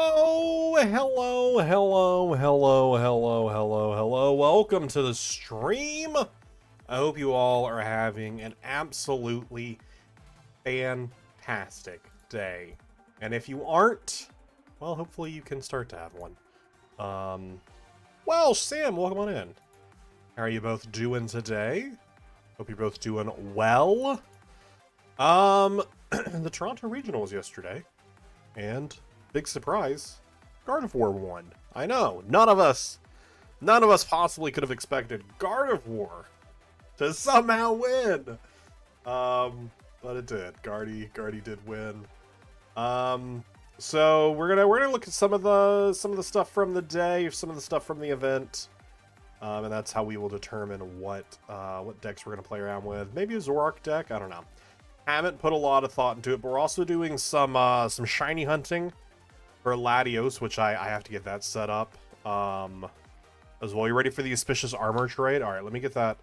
Oh, hello. Welcome to the stream. I hope you all are having an absolutely fantastic day. And if you aren't, well, hopefully you can start to have one. Well, Sam, welcome on in. How are you both doing today? Hope you're both doing well. The Toronto Regional was yesterday, and big surprise, Gardevoir won. I know, none of us possibly could have expected Gardevoir to somehow win. But it did. Guardy did win. So we're gonna look at some of the stuff from the day, some of the stuff from the event. And that's how we will determine what decks we're gonna play around with. Maybe a Zoroark deck, I don't know. Haven't put a lot of thought into it, but we're also doing some shiny hunting for Latios, which I have to get that set up as well. You ready for the auspicious armor trade? All right, let me get that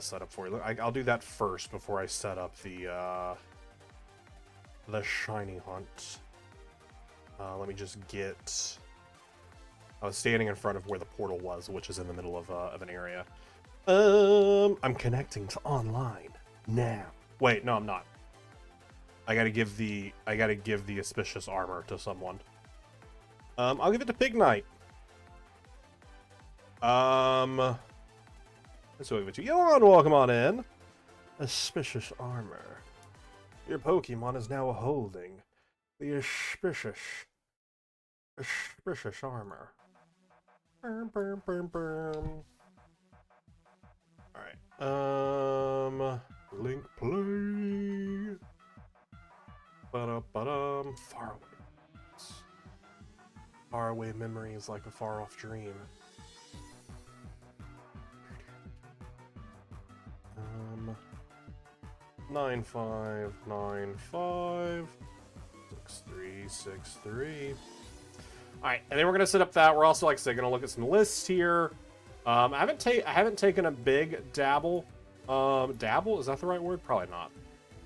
set up for you. I'll do that first before I set up the shiny hunt. Let me just get. I was standing in front of where the portal was, which is in the middle of an area. I'm connecting to online now. Wait, no, I'm not. I gotta give the auspicious armor to someone. I'll give it to Pig Knight. Let's give it to Yohan. Welcome on in. Auspicious armor. Your Pokemon is now holding the auspicious armor. Alright. Link play. Far away. Far away memories like a far off dream. 9595 6363. Alright, and then we're gonna set up that. We're also, like I said, gonna look at some lists here. I haven't taken a big dabble. Dabble, is that the right word? Probably not.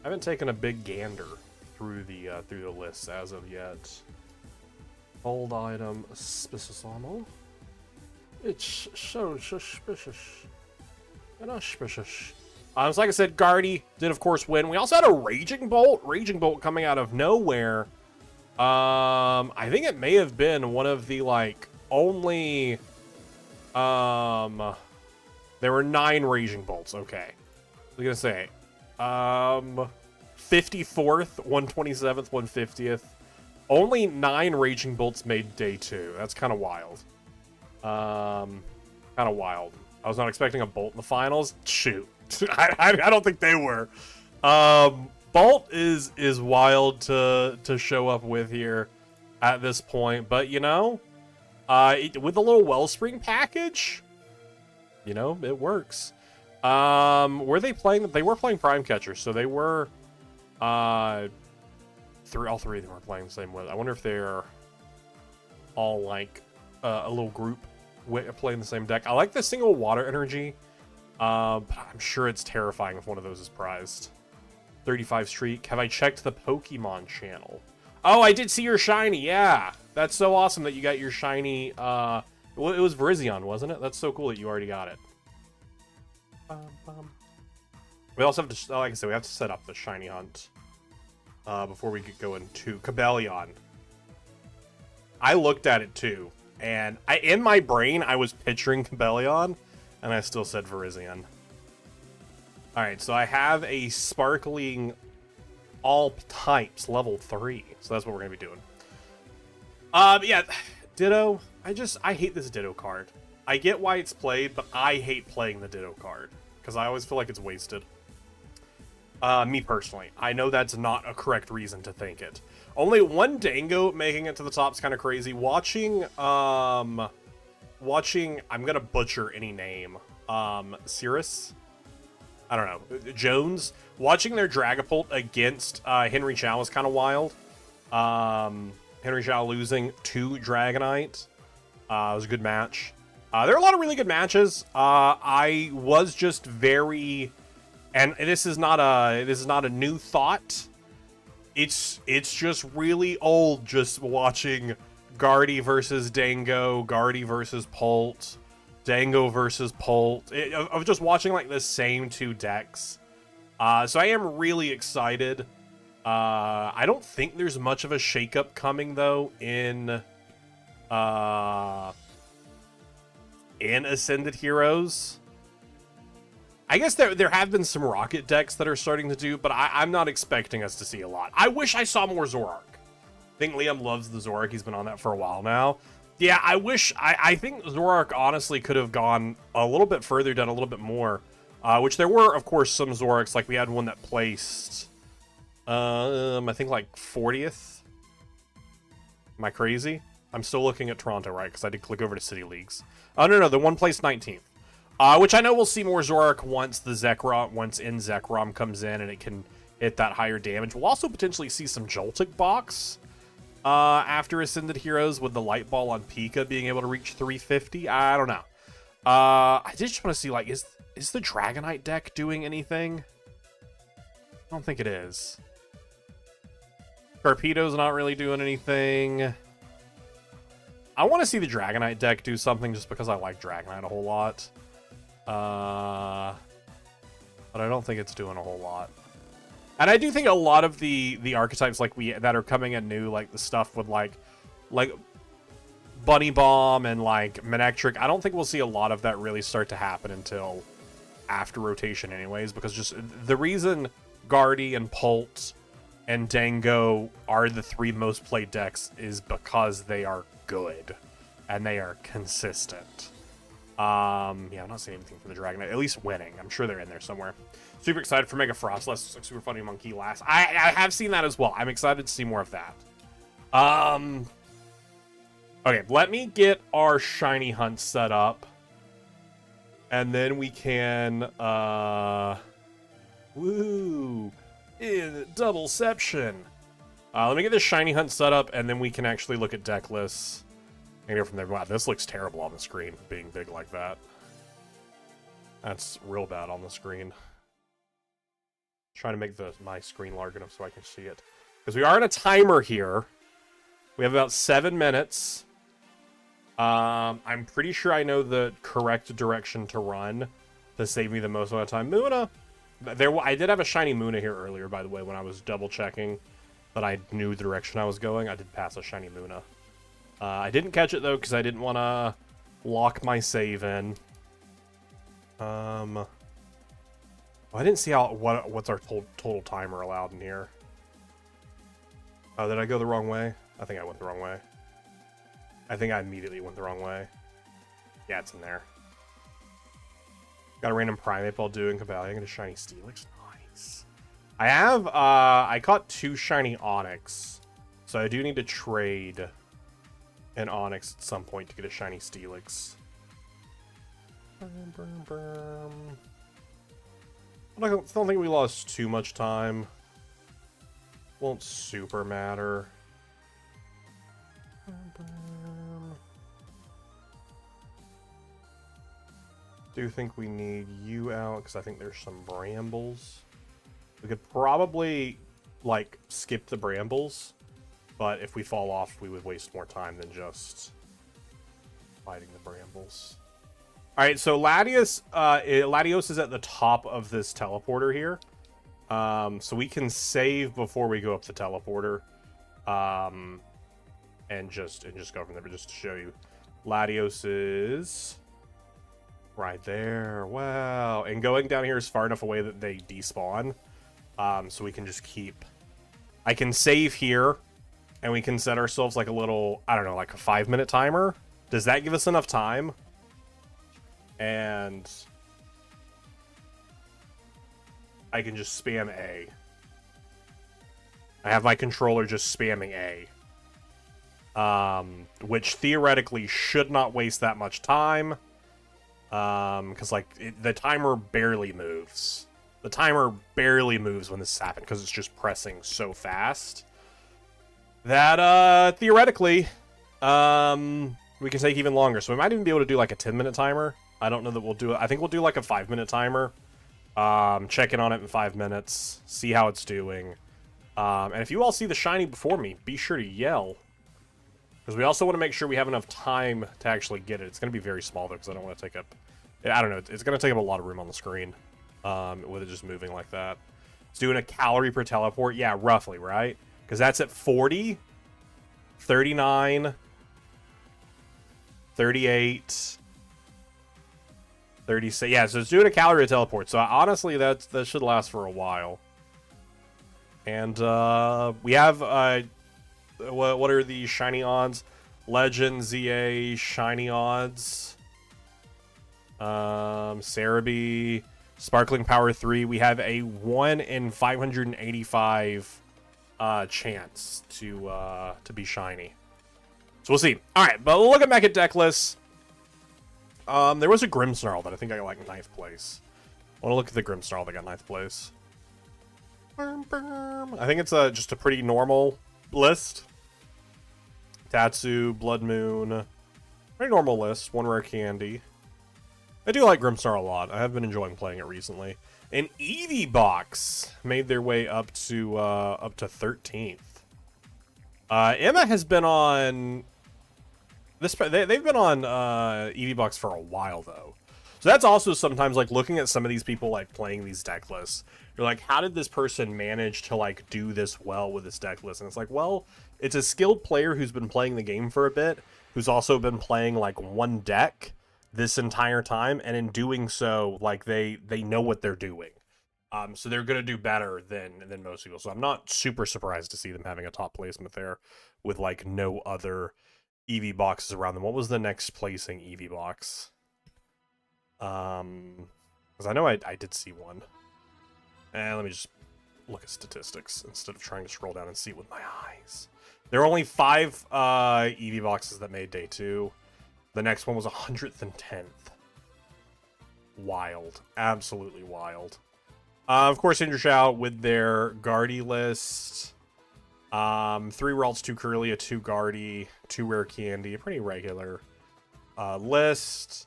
I haven't taken a big gander through the lists as of yet. Old item, auspicious armor. It's so suspicious and auspicious. So like I said, Guardy did of course win. We also had a Raging Bolt coming out of nowhere. I think it may have been one of the only. There were 9 Raging Bolts. Okay, I was gonna say, 54th, 127th, 150th. Only 9 Raging Bolts made day 2. That's kind of wild. Kind of wild. I was not expecting a Bolt in the finals. Shoot, I don't think they were. Bolt is wild to show up with here at this point, but you know, with a little Wellspring package, you know, it works. Were they playing? They were playing Prime Catcher, so they were. All three of them were playing the same way. I wonder if they're all like a little group playing the same deck. I like the single water energy, but I'm sure it's terrifying if one of those is prized. 35 streak. Have I checked the Pokemon channel? Oh, I did see your shiny. Yeah, that's so awesome that you got your shiny. It was Virizion, wasn't it? That's so cool that you already got it. We also have to, like I said, we have to set up the shiny hunt before we get going to Cabellion. I looked at it too, and in my brain I was picturing Cabellion, and I still said Virizion. All right, so I have a sparkling all types level 3, so that's what we're gonna be doing. Yeah, Ditto. I hate this Ditto card. I get why it's played, but I hate playing the Ditto card because I always feel like it's wasted. Me personally, I know that's not a correct reason to think it. Only one Dango making it to the top is kind of crazy. Watching, I'm gonna butcher any name. Cirrus. I don't know. Jones. Watching their Dragapult against Henry Chow was kind of wild. Henry Chow losing to Dragonite. It was a good match. There are a lot of really good matches. I was just very, and this is not a new thought. it's just really old just watching Guardy versus Dango, Guardy versus Pult, Dango versus Pult. Of just watching like the same two decks. So I am really excited. I don't think there's much of a shakeup coming though in Ascended Heroes. I guess there have been some Rocket decks that are starting to do, but I'm not expecting us to see a lot. I wish I saw more Zoroark. I think Liam loves the Zoroark. He's been on that for a while now. Yeah, I think Zoroark honestly could have gone a little bit further, done a little bit more. Which there were, of course, some Zoroarks. Like, we had one that placed, I think, like, 40th. Am I crazy? I'm still looking at Toronto, right? Because I did click over to City Leagues. Oh, no, the one placed 19th. Which I know we'll see more Zoroark once the Zekrom, once in Zekrom comes in and it can hit that higher damage. We'll also potentially see some Joltik box after Ascended Heroes with the Light Ball on Pika being able to reach 350. I don't know. I just want to see, like, is the Dragonite deck doing anything? I don't think it is. Sharpedo's not really doing anything. I want to see the Dragonite deck do something just because I like Dragonite a whole lot. But I don't think it's doing a whole lot. And I do think a lot of the archetypes like that are coming in new, like the stuff with like Bunny Bomb and like Manectric, I don't think we'll see a lot of that really start to happen until after rotation anyways, because just the reason Guardy and Pult and Dango are the three most played decks is because they are good and they are consistent. Yeah, I'm not seeing anything from the Dragonite, at least winning. I'm sure they're in there somewhere. Super excited for Mega Frostless. Looks like Super Funny Monkey last. I have seen that as well. I'm excited to see more of that. Okay, let me get our shiny hunt set up. And then we can, woo, in Doubleception. Let me get this shiny hunt set up, and then we can actually look at deck lists. And go from there. Wow, this looks terrible on the screen, being big like that. That's real bad on the screen. Trying to make my screen large enough so I can see it. Because we are in a timer here. We have about 7 minutes. I'm pretty sure I know the correct direction to run to save me the most amount of time. Muna! I did have a shiny Muna here earlier, by the way, when I was double checking that I knew the direction I was going. I did pass a shiny Muna. I didn't catch it, though, because I didn't want to lock my save in. I didn't see what's our total timer allowed in here. Oh, did I go the wrong way? I think I went the wrong way. I think I immediately went the wrong way. Yeah, it's in there. Got a random Primeape I'll do in Cobalion. Get a shiny Steelix. Nice. I caught 2 shiny Onix. So I do need to trade an Onix at some point to get a shiny Steelix. I don't think we lost too much time. Won't super matter. Do think we need you out because I think there's some brambles. We could probably like skip the brambles, but if we fall off, we would waste more time than just fighting the brambles. All right, so Latios is at the top of this teleporter here. So we can save before we go up the teleporter. And just go from there. But just to show you, Latios is right there. Wow. And going down here is far enough away that they despawn. So we can just keep... I can save here, and we can set ourselves like a little, I don't know, like a 5-minute timer. Does that give us enough time? And I can just spam A. I have my controller just spamming A. Which theoretically should not waste that much time. Because like the timer barely moves. The timer barely moves when this happens because it's just pressing so fast that theoretically we can take even longer. So we might even be able to do like a 10-minute timer. I don't know that we'll do it. I think we'll do like a 5-minute timer. Check in on it in 5 minutes. See how it's doing. And if you all see the shiny before me, be sure to yell. Because we also want to make sure we have enough time to actually get it. It's going to be very small, though, because I don't want to take up... I don't know. It's going to take up a lot of room on the screen with it just moving like that. It's doing a calorie per teleport. Yeah, roughly, right? Because that's at 40, 39, 38, 36. Yeah, so it's doing a calorie per teleport. So honestly, that should last for a while. And we have... what are the shiny odds? Legend, ZA, shiny odds. Cerebi, Sparkling Power 3. We have a 1 in 585 chance to be shiny. So we'll see. All right, but looking back at deck lists, there was a Grimmsnarl that I think I got like 9th place. I want to look at the Grimmsnarl that got 9th place. I think it's just a pretty normal list. Tatsu, Blood Moon, pretty normal list. 1 rare candy. I do like Grimmsnarl a lot. I have been enjoying playing it recently. And Eevee Box made their way up to 13th. Emma has been on this. They've been on Eevee Box for a while though. So that's also sometimes like looking at some of these people like playing these deck lists. You're like, how did this person manage to like do this well with this deck list? And it's like, well, it's a skilled player who's been playing the game for a bit, who's also been playing like one deck this entire time, and in doing so, like they know what they're doing. So they're gonna do better than most people. So I'm not super surprised to see them having a top placement there with like no other Eevee boxes around them. What was the next placing Eevee box? Because I know I did see one. And let me just look at statistics instead of trying to scroll down and see it with my eyes. There are only 5 Eevee boxes that made day 2. The next one was 110th. Wild. Absolutely wild. Of course, Indrashao with their Guardy list. 3 Ralts, 2 Curlia, 2 Guardy, 2 Rare Candy. A pretty regular list.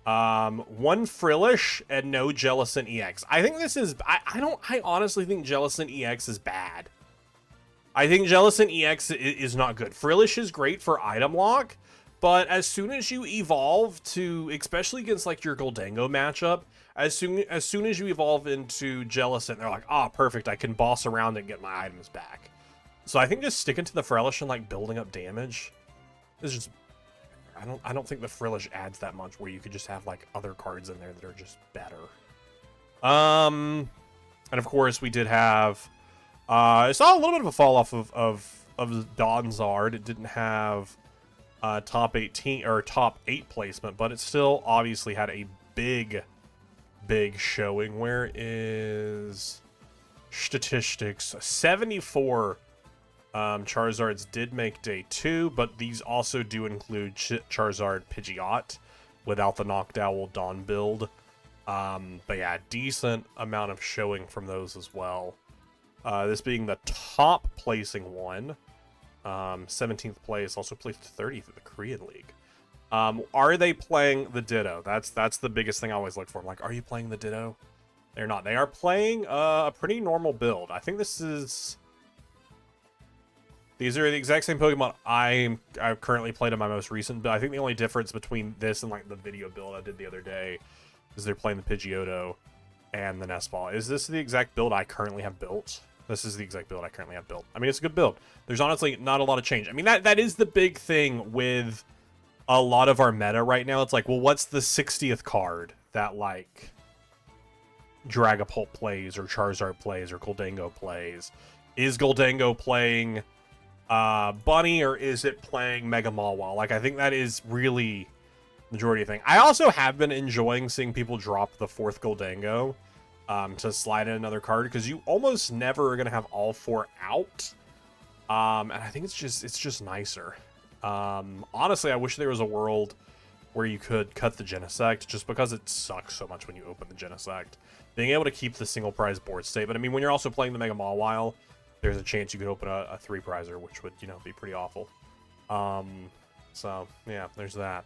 1 Frillish and no Jellicent EX. I think this is... I honestly think Jellicent EX is bad. I think Jellicent EX is not good. Frillish is great for item lock, but as soon as you evolve to, especially against like your Goldango matchup, as soon as you evolve into Jellicent, they're like, ah, perfect, I can boss around and get my items back. So I think just sticking to the Frillish and like building up damage is just... I don't think the Frillish adds that much where you could just have like other cards in there that are just better. And of course we did have I saw a little bit of a fall off of Donzard. It didn't have top 18 or top 8 placement, but it still obviously had a big showing. Where is statistics? 74 Charizards did make day 2, but these also do include Charizard Pidgeot without the Noctowl Dawn build. But yeah, decent amount of showing from those as well. This being the top placing one. 17th place, also placed 30th at the Korean League. Are they playing the Ditto? That's the biggest thing I always look for. I'm like, are you playing the Ditto? They're not. They are playing a pretty normal build. I think this is... These are the exact same Pokemon I've currently played in my most recent, but I think the only difference between this and like the video build I did the other day is they're playing the Pidgeotto and the Nest Ball. Is this the exact build I currently have built? This is the exact build I currently have built. I mean, it's a good build. There's honestly not a lot of change. I mean, that is the big thing with a lot of our meta right now. It's like, well, what's the 60th card that like Dragapult plays or Charizard plays or Goldango plays? Is Goldango playing Bunny, or is it playing Mega Mawile? Like, I think that is really the majority of the thing. I also have been enjoying seeing people drop the 4th Goldango to slide in another card, because you almost never are going to have all 4 out. And I think it's just nicer. Honestly, I wish there was a world where you could cut the Genesect, just because it sucks so much when you open the Genesect. Being able to keep the single prize board state, but I mean, when you're also playing the Mega Mawile, there's a chance you could open a 3-prizer, which would, you know, be pretty awful. So, yeah, there's that.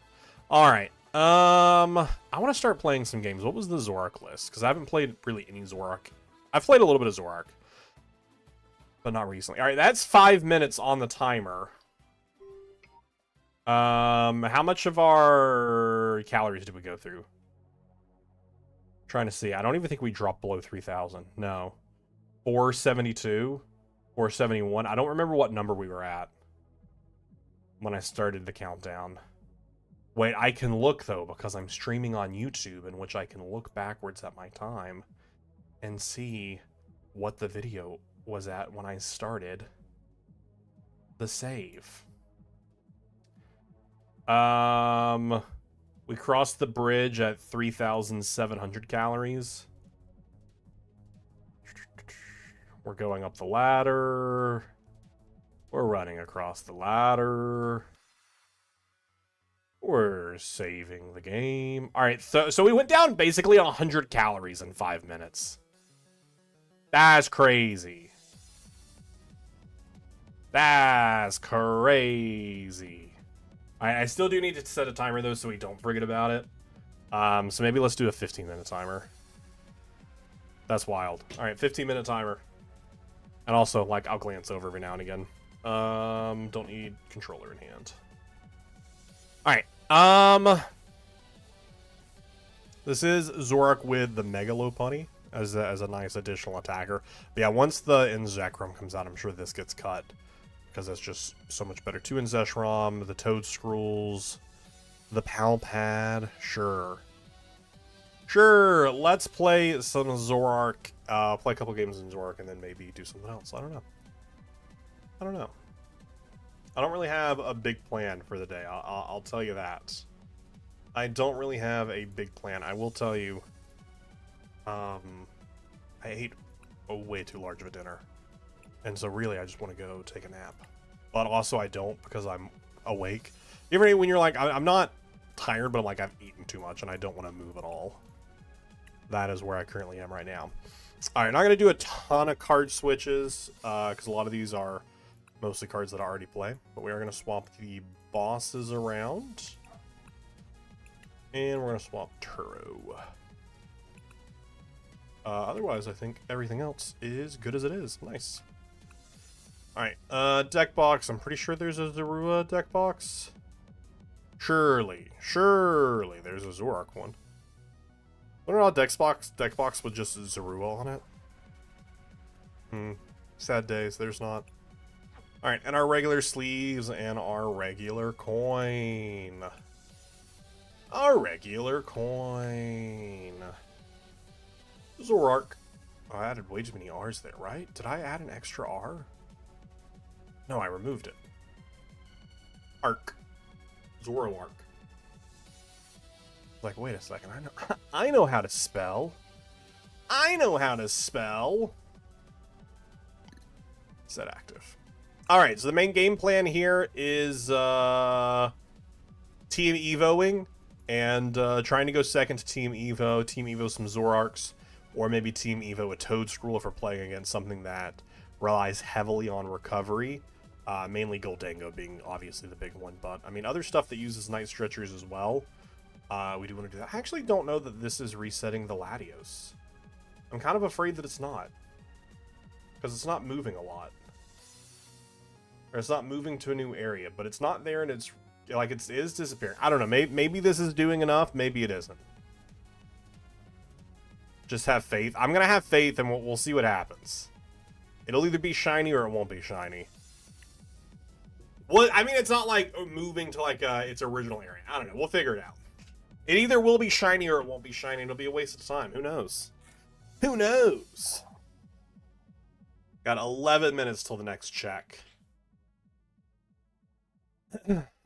Alright, I want to start playing some games. What was the Zoroark list? Because I haven't played really any Zoroark. I've played a little bit of Zoroark. but not recently. All right, that's 5 minutes on the timer. How much of our calories did we go through? Trying to see. I don't even think we dropped below 3,000. No. 472, 471. I don't remember what number we were at when I started the countdown. Wait, I can look, though, because I'm streaming on YouTube, in which I can look backwards at my time and see what the video was at when I started the save. We crossed the bridge at 3,700 calories. We're going up the ladder. We're running across the ladder. We're saving the game. All right, so we went down basically 100 calories in 5 minutes. That's crazy. That's crazy. I still do need to set a timer, though, so we don't forget about it. So maybe let's do a 15-minute timer. That's wild. All right, 15-minute timer. And also, like, I'll glance over every now and again. Don't need controller in hand. All right. This is Zorak with the Mega Lopunny as a nice additional attacker. But yeah, once the Inzekrom comes out, I'm sure this gets cut, because that's just so much better. 2 Inzeshrom, the Toad Scrolls, the Palpad. Sure. Sure, let's play some Zorak. Play a couple games in Zorak and then maybe do something else. I don't know. I don't really have a big plan for the day. I'll tell you that. I don't really have a big plan. I will tell you, I ate a way too large of a dinner. And so really, I just want to go take a nap. But also I don't, because I'm awake. You ever, when you're like, I'm not tired, but I'm like, I've eaten too much and I don't want to move at all. That is where I currently am right now. All right, not going to do a ton of card switches, because a lot of these are mostly cards that I already play. But we are going to swap the bosses around. And we're going to swap Turo. Otherwise, I think everything else is good as it is. Nice. Alright, deck box. I'm pretty sure there's a Zorua deck box. Surely there's a Zorak one. What about deck box with just Zorua on it? Sad days, there's not. Alright, and our regular sleeves and our regular coin. Zorak. Oh, I added way too many R's there, right? Did I add an extra R? No, I removed it. Arc. Zoroark. Like, wait a second. I know how to spell. Set active. Alright, so the main game plan here is Team Evoing and trying to go second to Team Evo. Team Evo some Zorarks, or maybe Team Evo a Toad Scroll if we're playing against something that relies heavily on recovery. Mainly Goldango being obviously the big one, but I mean other stuff that uses Night Stretchers as well. We do want to do that. I actually don't know that this is resetting the Latios. I'm kind of afraid that it's not, because it's not moving a lot. Or it's not moving to a new area, but it's not there, and it's like it is disappearing. I don't know. Maybe this is doing enough. Maybe it isn't. Just have faith. I'm gonna have faith, and we'll see what happens. It'll either be shiny or it won't be shiny. Well, I mean, it's not like moving to like its original area. I don't know. We'll figure it out. It either will be shiny or it won't be shiny. It'll be a waste of time. Who knows? Who knows? Got 11 minutes till the next check.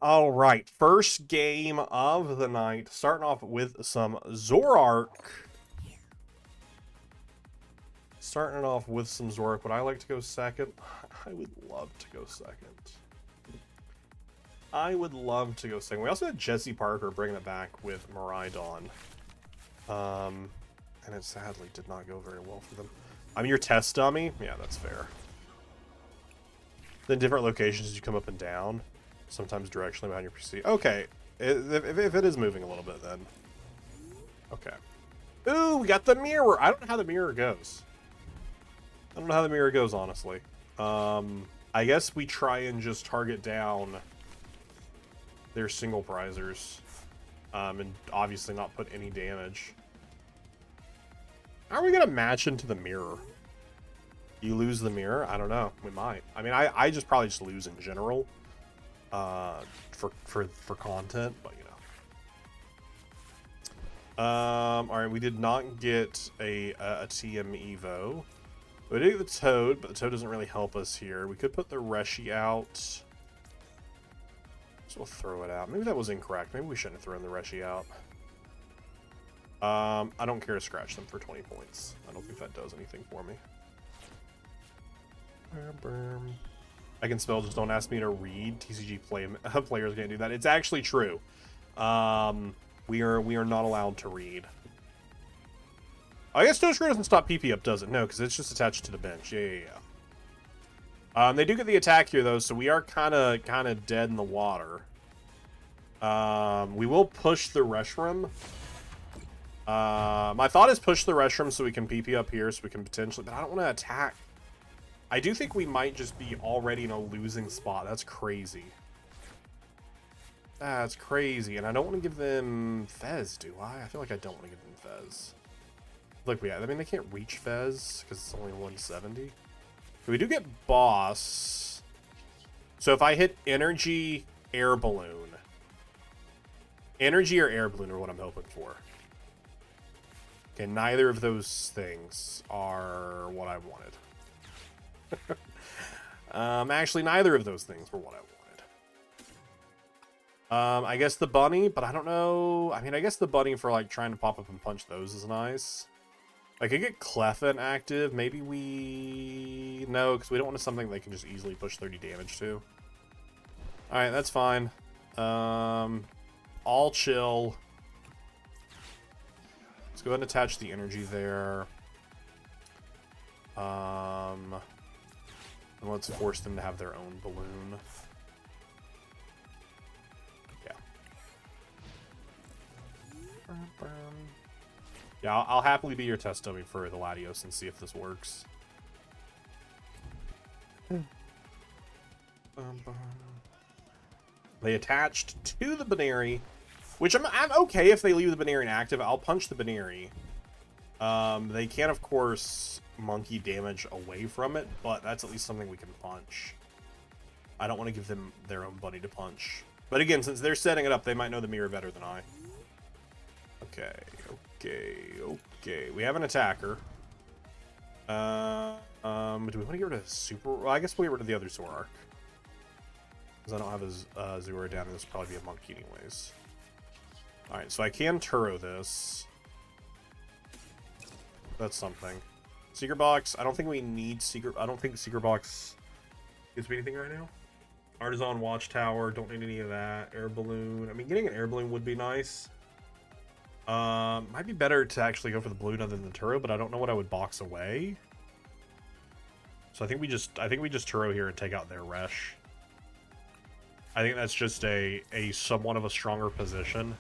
All right, first game of the night. Starting off with some Zorak. Would I like to go second? I would love to go second. We also had Jesse Parker bringing it back with Miraidon. And it sadly did not go very well for them. I'm your test dummy? Yeah, that's fair. Then different locations as you come up and down. Sometimes directionally behind your PC. Okay, if it is moving a little bit, then. Okay. Ooh, we got the mirror. I don't know how the mirror goes. Honestly. I guess we try and just target down their single prizers. And obviously not put any damage. How are we gonna match into the mirror? You lose the mirror? I don't know. We might. I mean, I just probably just lose in general. For content, but you know. Alright, we did not get a TM Evo. We did get the Toad, but the Toad doesn't really help us here. We could put the Reshi out. So we'll throw it out. Maybe that was incorrect. Maybe we shouldn't have thrown the Reshi out. I don't care to scratch them for 20 points. I don't think that does anything for me. I can spell, just don't ask me to read. TCG players can't do that. It's actually true. We are not allowed to read. I guess Toad doesn't stop PP up, does it? No, because it's just attached to the bench. Yeah. They do get the attack here though, so we are kind of dead in the water. We will push the Reshiram. My thought is push the Reshiram so we can PP up here, so we can potentially, but I don't want to attack. I do think we might just be already in a losing spot. That's crazy. That's crazy. And I don't want to give them Fez, do I? I feel like I don't want to give them Fez. Look, I mean, they can't reach Fez because it's only 170. We do get Boss. So if I hit Energy, Air Balloon. Energy or Air Balloon are what I'm hoping for. Okay, neither of those things are what I wanted. Actually, neither of those things were what I wanted. I guess the bunny, but I don't know. I mean, I guess the bunny for like trying to pop up and punch those is nice. I could get Clefin active. Maybe we... No, because we don't want something they can just easily push 30 damage to. Alright, that's fine. All chill. Let's go ahead and attach the energy there. And let's force them to have their own balloon. Yeah. Yeah, I'll happily be your test dummy for the Latios and see if this works. They attached to the Baneri, which I'm okay if they leave the Baneri inactive. I'll punch the Baneri. They can, of course, monkey damage away from it, but that's at least something we can punch. I don't want to give them their own bunny to punch. But again, since they're setting it up, they might know the mirror better than I. Okay. We have an attacker. Do we want to get rid of Super? Well, I guess we'll get rid of the other Zoroark. Because I don't have a Zora down, and this will probably be a monkey anyways. Alright, so I can Turo this. That's something. Secret Box, I don't think we need Secret... I don't think Secret Box gives me anything right now. Artisan Watchtower, don't need any of that. Air Balloon. I mean, getting an Air Balloon would be nice. Might be better to actually go for the balloon other than the Turo, but I don't know what I would box away. So I think we just Turo here and take out their Resh. I think that's just a somewhat of a stronger position.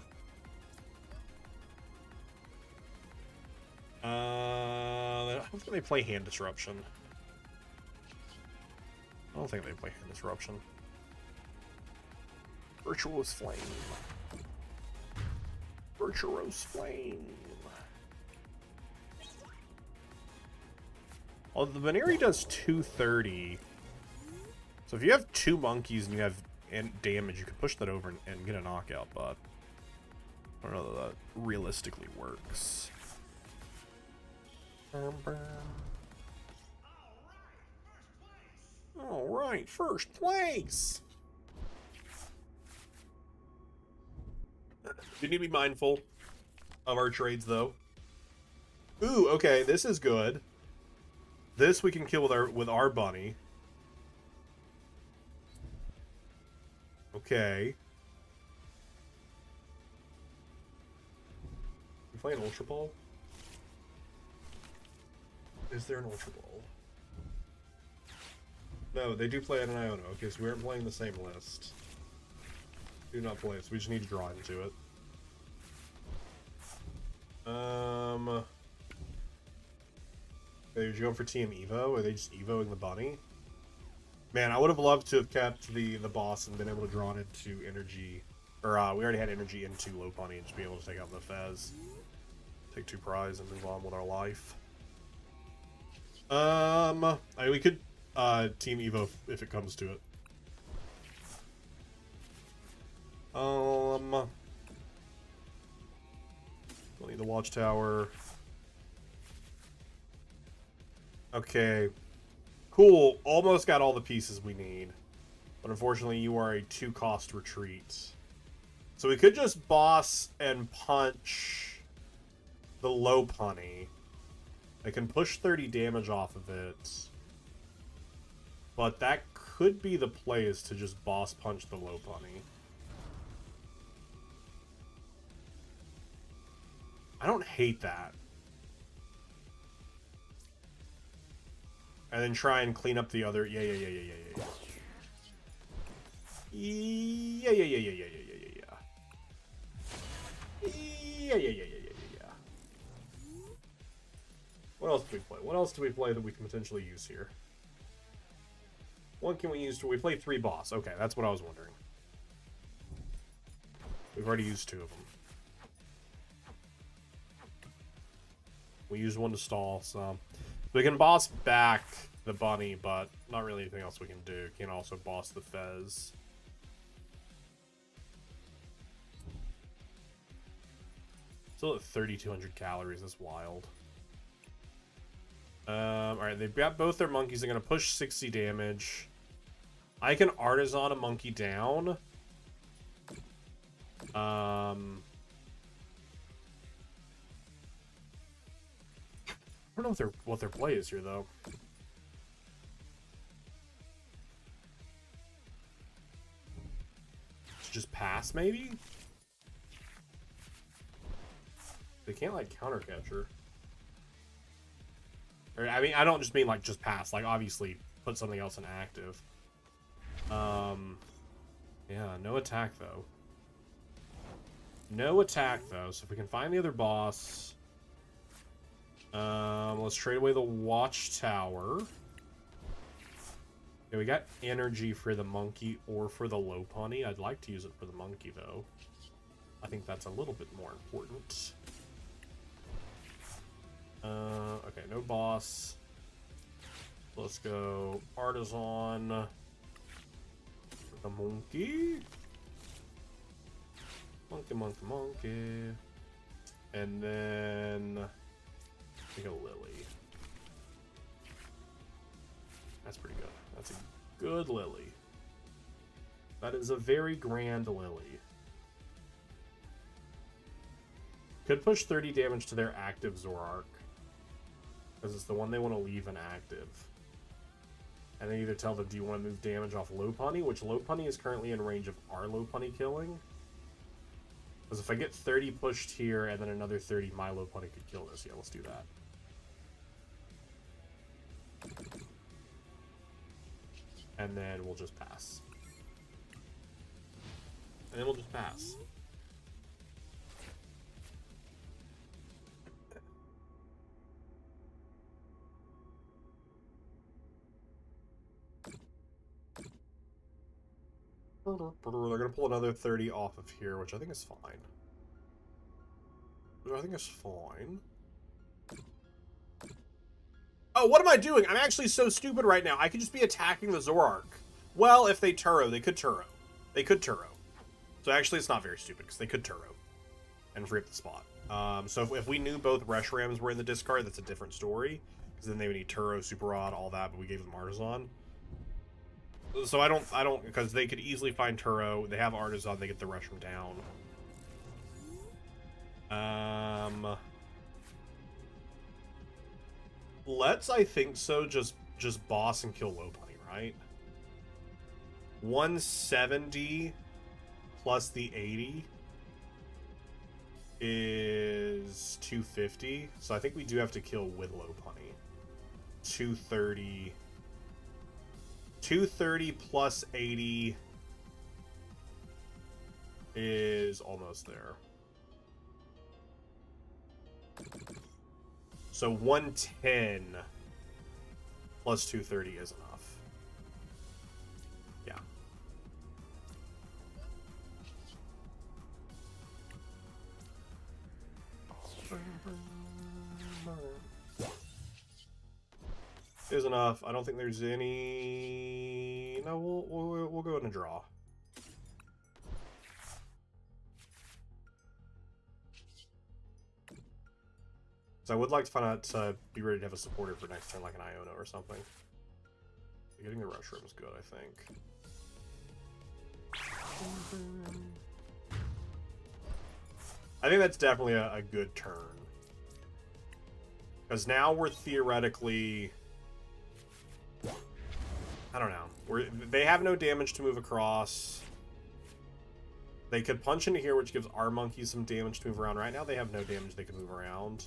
I don't think they play Hand Disruption. I don't think they play Hand Disruption. Virtuous Flame. Virtuous Flame. Oh, the Baneri does 230. So if you have two monkeys and you have damage, you can push that over and get a knockout, but I don't know that realistically works. Alright, first place! We need to be mindful of our trades, though. Ooh, okay, this is good. This we can kill with our bunny. Okay. You play an Ultra Ball? Is there an Ultra Ball? No, they do play an Iono. Okay, so we aren't playing the same list. Do not play it, so we just need to draw into it. Did you go for TM Evo? Are they just Evoing the bunny? Man, I would have loved to have kept the boss and been able to draw it into energy. Or, we already had energy into low punny and just be able to take out the Fez. Take 2 prize and move on with our life. I mean, we could, Team Evo if it comes to it. Don't need the watchtower. Okay. Cool. Almost got all the pieces we need. But unfortunately, you are a 2-cost retreat. So we could just boss and punch the low punny. I can push 30 damage off of it. But that could be the play, is to just boss punch the low punny. I don't hate that. And then try and clean up the other. Yeah. Yeah. What else do we play? What else do we play that we can potentially use here? What can we use? We play 3 boss. Okay, that's what I was wondering. We've already used 2 of them. We used 1 to stall, so we can boss back the bunny, but not really anything else we can do. Can also boss the Fez. Still at 3,200 calories. That's wild. Alright, they've got both their monkeys. They're going to push 60 damage. I can Artisan a monkey down. I don't know what their play is here, though. Just pass, maybe? They can't, like, counter catcher. Or, I mean, I don't just mean, like, just pass. Like, obviously, put something else in active. Yeah, no attack, though. No attack, though. So if we can find the other boss... let's trade away the watchtower. Okay, we got energy for the monkey or for the low punny. I'd like to use it for the monkey, though. I think that's a little bit more important. Okay, no boss. Let's go Artisan. The monkey. Monkey. And then... take a Lily. That's pretty good. That's a good Lily. That is a very grand Lily. Could push 30 damage to their active Zorark. Because it's the one they want to leave inactive. And then either tell them, do you want to move damage off Low Punny? Which Low Punny is currently in range of our Low Punny killing. Because if I get 30 pushed here and then another 30, my Low Punny could kill this. Yeah, let's do that. And then we'll just pass. And then we'll just pass. They're going to pull another 30 off of here, which I think is fine. Oh, what am I doing? I'm actually so stupid right now. I could just be attacking the Zorark. Well, if they Turo, they could Turo. So actually, it's not very stupid, because they could Turo. And free up the spot. So if we knew both Reshrams were in the discard, that's a different story. Because then they would need Turo, Super Rod, all that, but we gave them Artisan. So I don't, because they could easily find Turo. They have Artisan, they get the Reshram down. Let's, I think so, just boss and kill Low Punny, right? 170 plus the 80 is 250. So I think we do have to kill with Low Punny. 230. 230 plus 80 is almost there. So 110 plus 230 is enough. is enough. I don't think there's any... No, we'll go in a draw. So I would like to find out to be ready to have a supporter for next turn, like an Iona or something. Getting the rush room is good, I think. I think that's definitely a good turn. Because now we're theoretically... I don't know. They have no damage to move across. They could punch into here, which gives our monkeys some damage to move around. Right now they have no damage they can move around.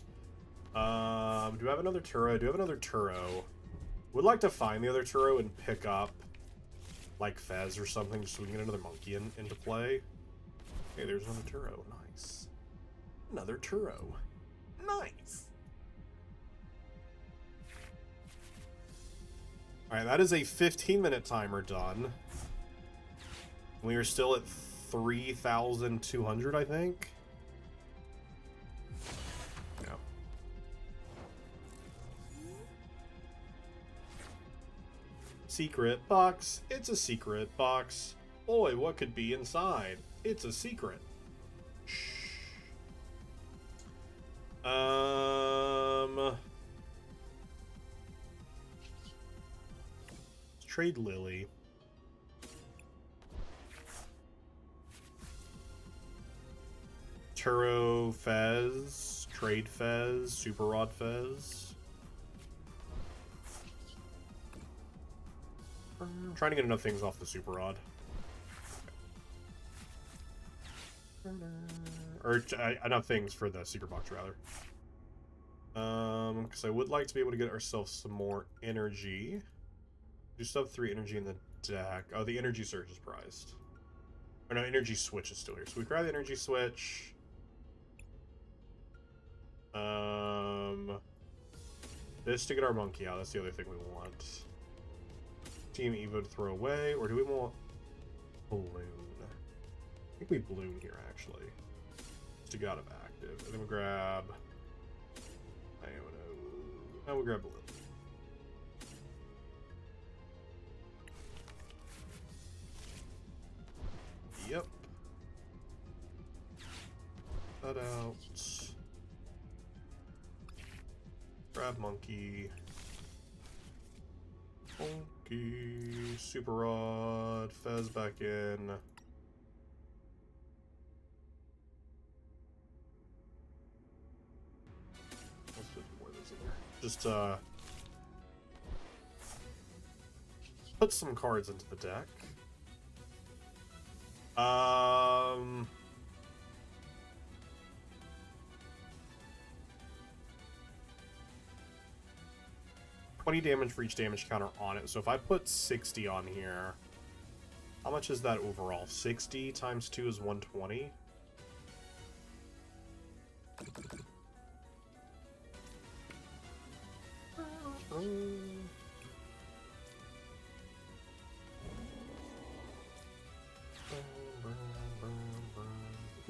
Do I have another Turo? I do have another Turo. Would like to find the other Turo and pick up, like, Fez or something, just so we can get another monkey into play. Okay, there's another Turo. Nice. Another Turo. Nice. Alright, that is a 15-minute timer done. We are still at 3,200, I think. Yeah. Secret box. It's a secret box. Boy, what could be inside? It's a secret. Shh. Let's trade Lily. Turo Fez. Trade Fez. Super Rod Fez. I'm trying to get enough things off the Super Rod. Or enough things for the secret box, rather. Because I would like to be able to get ourselves some more energy. Do still have 3 energy in the deck. Oh, the energy surge is prized. Or no, energy switch is still here. So we grab the energy switch. This to get our monkey out. That's the other thing we want. Team Evo to throw away, or do we want balloon? I think we balloon here actually. Just to get out of active. And then we grab Iona. Now we grab balloon. Yep. That out. Grab monkey. Monkey. Super Rod. Fez back in. Let's put more of those in there. Just put some cards into the deck. 20 damage for each damage counter on it. So if I put 60 on here, how much is that overall? 60 times 2 is 120.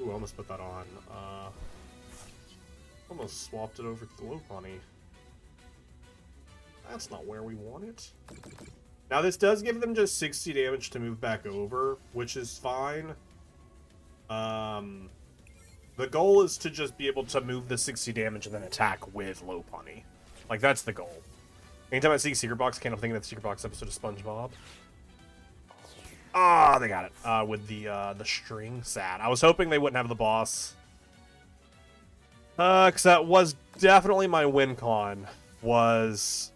Ooh, I almost put that on. Almost swapped it over to the Lopunny. That's not where we want it. Now this does give them just 60 damage to move back over, which is fine. The goal is to just be able to move the 60 damage and then attack with Lopunny. Like, that's the goal. Anytime I see Secret Box, I can't think of the Secret Box episode of SpongeBob. Ah, they got it. With the string. Sad. I was hoping they wouldn't have the boss. Because that was definitely my win con. Was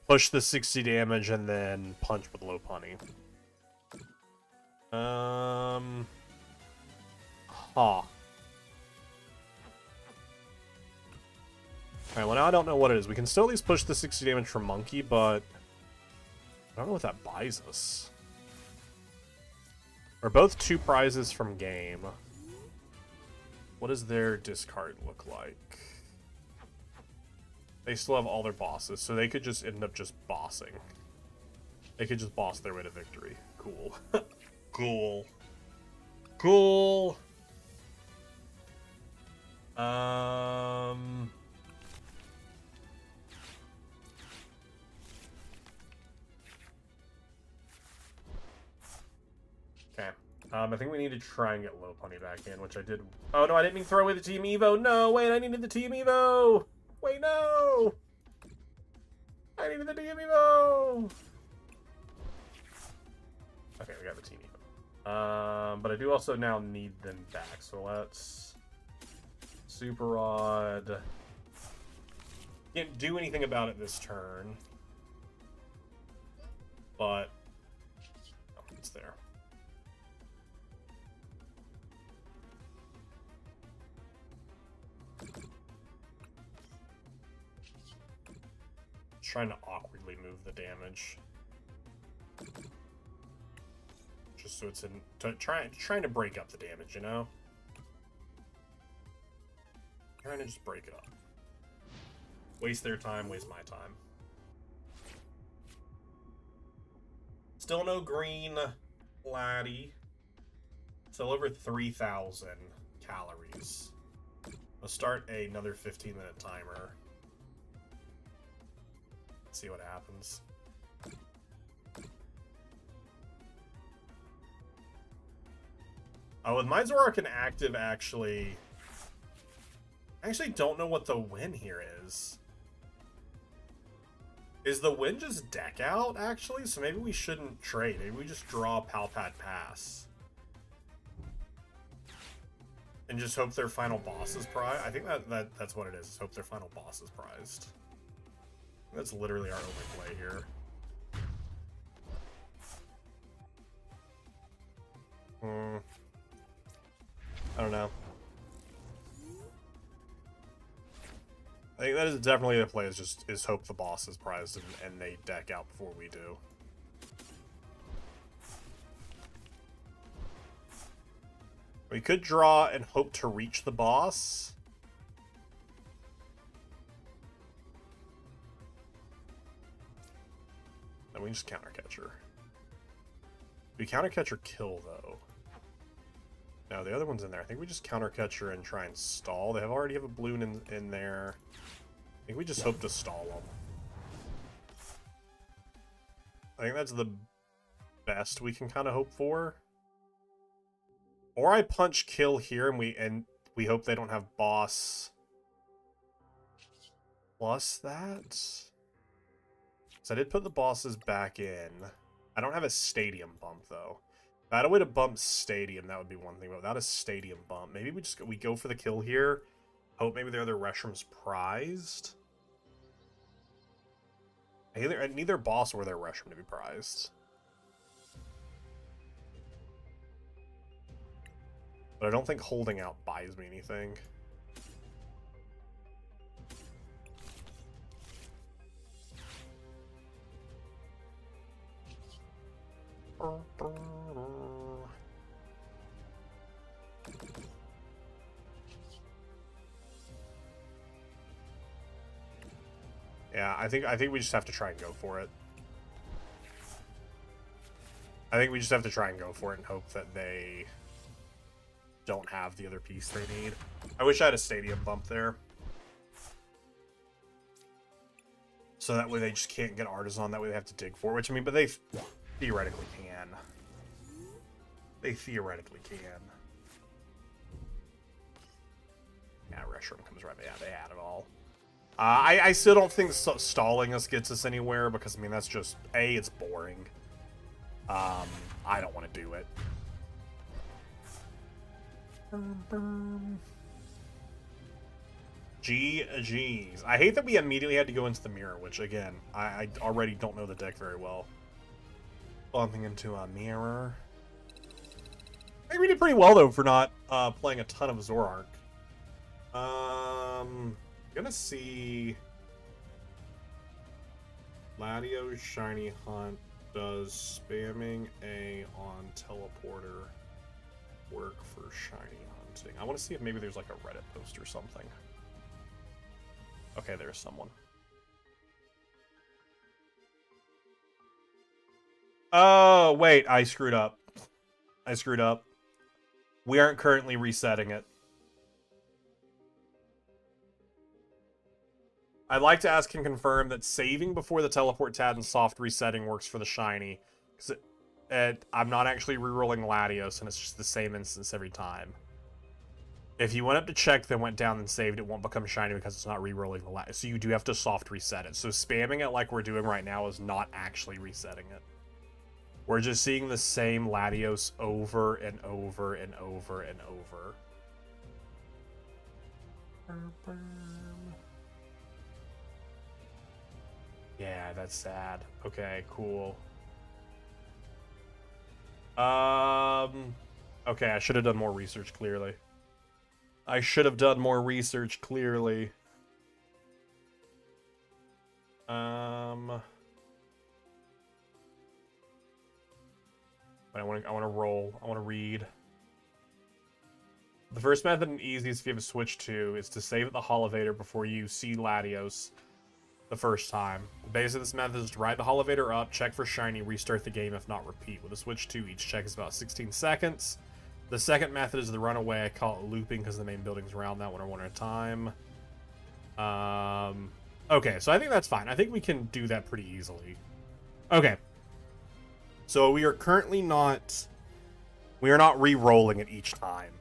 push the 60 damage and then punch with Lopunny. Alright, well now I don't know what it is. We can still at least push the 60 damage from Monkey, but I don't know what that buys us. We're both 2 prizes from game. What does their discard look like? They still have all their bosses, so they could just end up just bossing. They could just boss their way to victory. Cool. Cool. Cool. I think we need to try and get Lopunny back in, which I did. Oh no, I didn't mean to throw away the Team Evo. No, wait, I needed the Team Evo. Wait, no. I needed the Team Evo. Okay, we got the Team Evo. But I do also now need them back. So let's Super Rod. Can't do anything about it this turn, but oh, it's there. Trying to awkwardly move the damage, just so it's in trying to break up the damage, you know. Trying to just break it up. Waste their time, waste my time. Still no green Laddie. Still over 3,000 calories. Let's start another 15-minute timer. See what happens. Oh, with my Zoroark active, actually... I actually don't know what the win here is. Is the win just deck out, actually? So maybe we shouldn't trade. Maybe we just draw Palpat Pass. And just hope their final boss is prized. I think that's what it is. Hope their final boss is prized. That's literally our only play here. I don't know. I think that is definitely the play, is hope the boss is prized and they deck out before we do. We could draw and hope to reach the boss. Then we just counter catcher. We counter catcher kill though. No, the other one's in there. I think we just counter catcher and try and stall. They already have a balloon in there. I think we just hope to stall them. I think that's the best we can kind of hope for. Or I punch kill here and we hope they don't have boss plus that. So I did put the bosses back in. I don't have a stadium bump though. If I had a way to bump stadium, that would be one thing. But without a stadium bump, maybe we go for the kill here. Hope maybe their other Reshram's prized. Neither boss or their Reshram to be prized. But I don't think holding out buys me anything. Yeah, I think we just have to try and go for it. I think we just have to try and go for it and hope that they don't have the other piece they need. I wish I had a stadium bump there. So that way they just can't get Artisan, that way they have to dig for it, which I mean, but they theoretically can. They theoretically can. Yeah, Reshram comes right. Yeah, they had it all. I still don't think stalling us gets us anywhere because I mean that's just it's boring. I don't want to do it. GG's. I hate that we immediately had to go into the mirror, which again I already don't know the deck very well. Bumping into a mirror. I think we did pretty well though for not playing a ton of Zoroark. Gonna see Latios Shiny Hunt. Does spamming A on teleporter work for shiny hunting? I want to see if maybe there's like a Reddit post or something. Okay, there's someone. Oh, wait, I screwed up. I screwed up. We aren't currently resetting it. I'd like to ask and confirm that saving before the teleport tab and soft resetting works for the shiny. I'm not actually rerolling Latios, and it's just the same instance every time. If you went up to check, then went down and saved, it won't become shiny because it's not rerolling the Latios. So you do have to soft reset it. So spamming it like we're doing right now is not actually resetting it. We're just seeing the same Latios over and over and over and over. Yeah, that's sad. Okay, cool. Okay, I should have done more research, clearly. I should have done more research, clearly. But I want to roll. I want to read. The first method and easiest if you have a Switch 2 is to save at the Holovator before you see Latios the first time. The base of this method is to ride the Holovator up, check for shiny, restart the game, if not repeat. With a Switch 2, each check is about 16 seconds. The second method is the runaway. I call it looping because the main buildings around that one are one at a time. Okay, so I think that's fine. I think we can do that pretty easily. Okay. So we are currently not... We are not re-rolling it each time.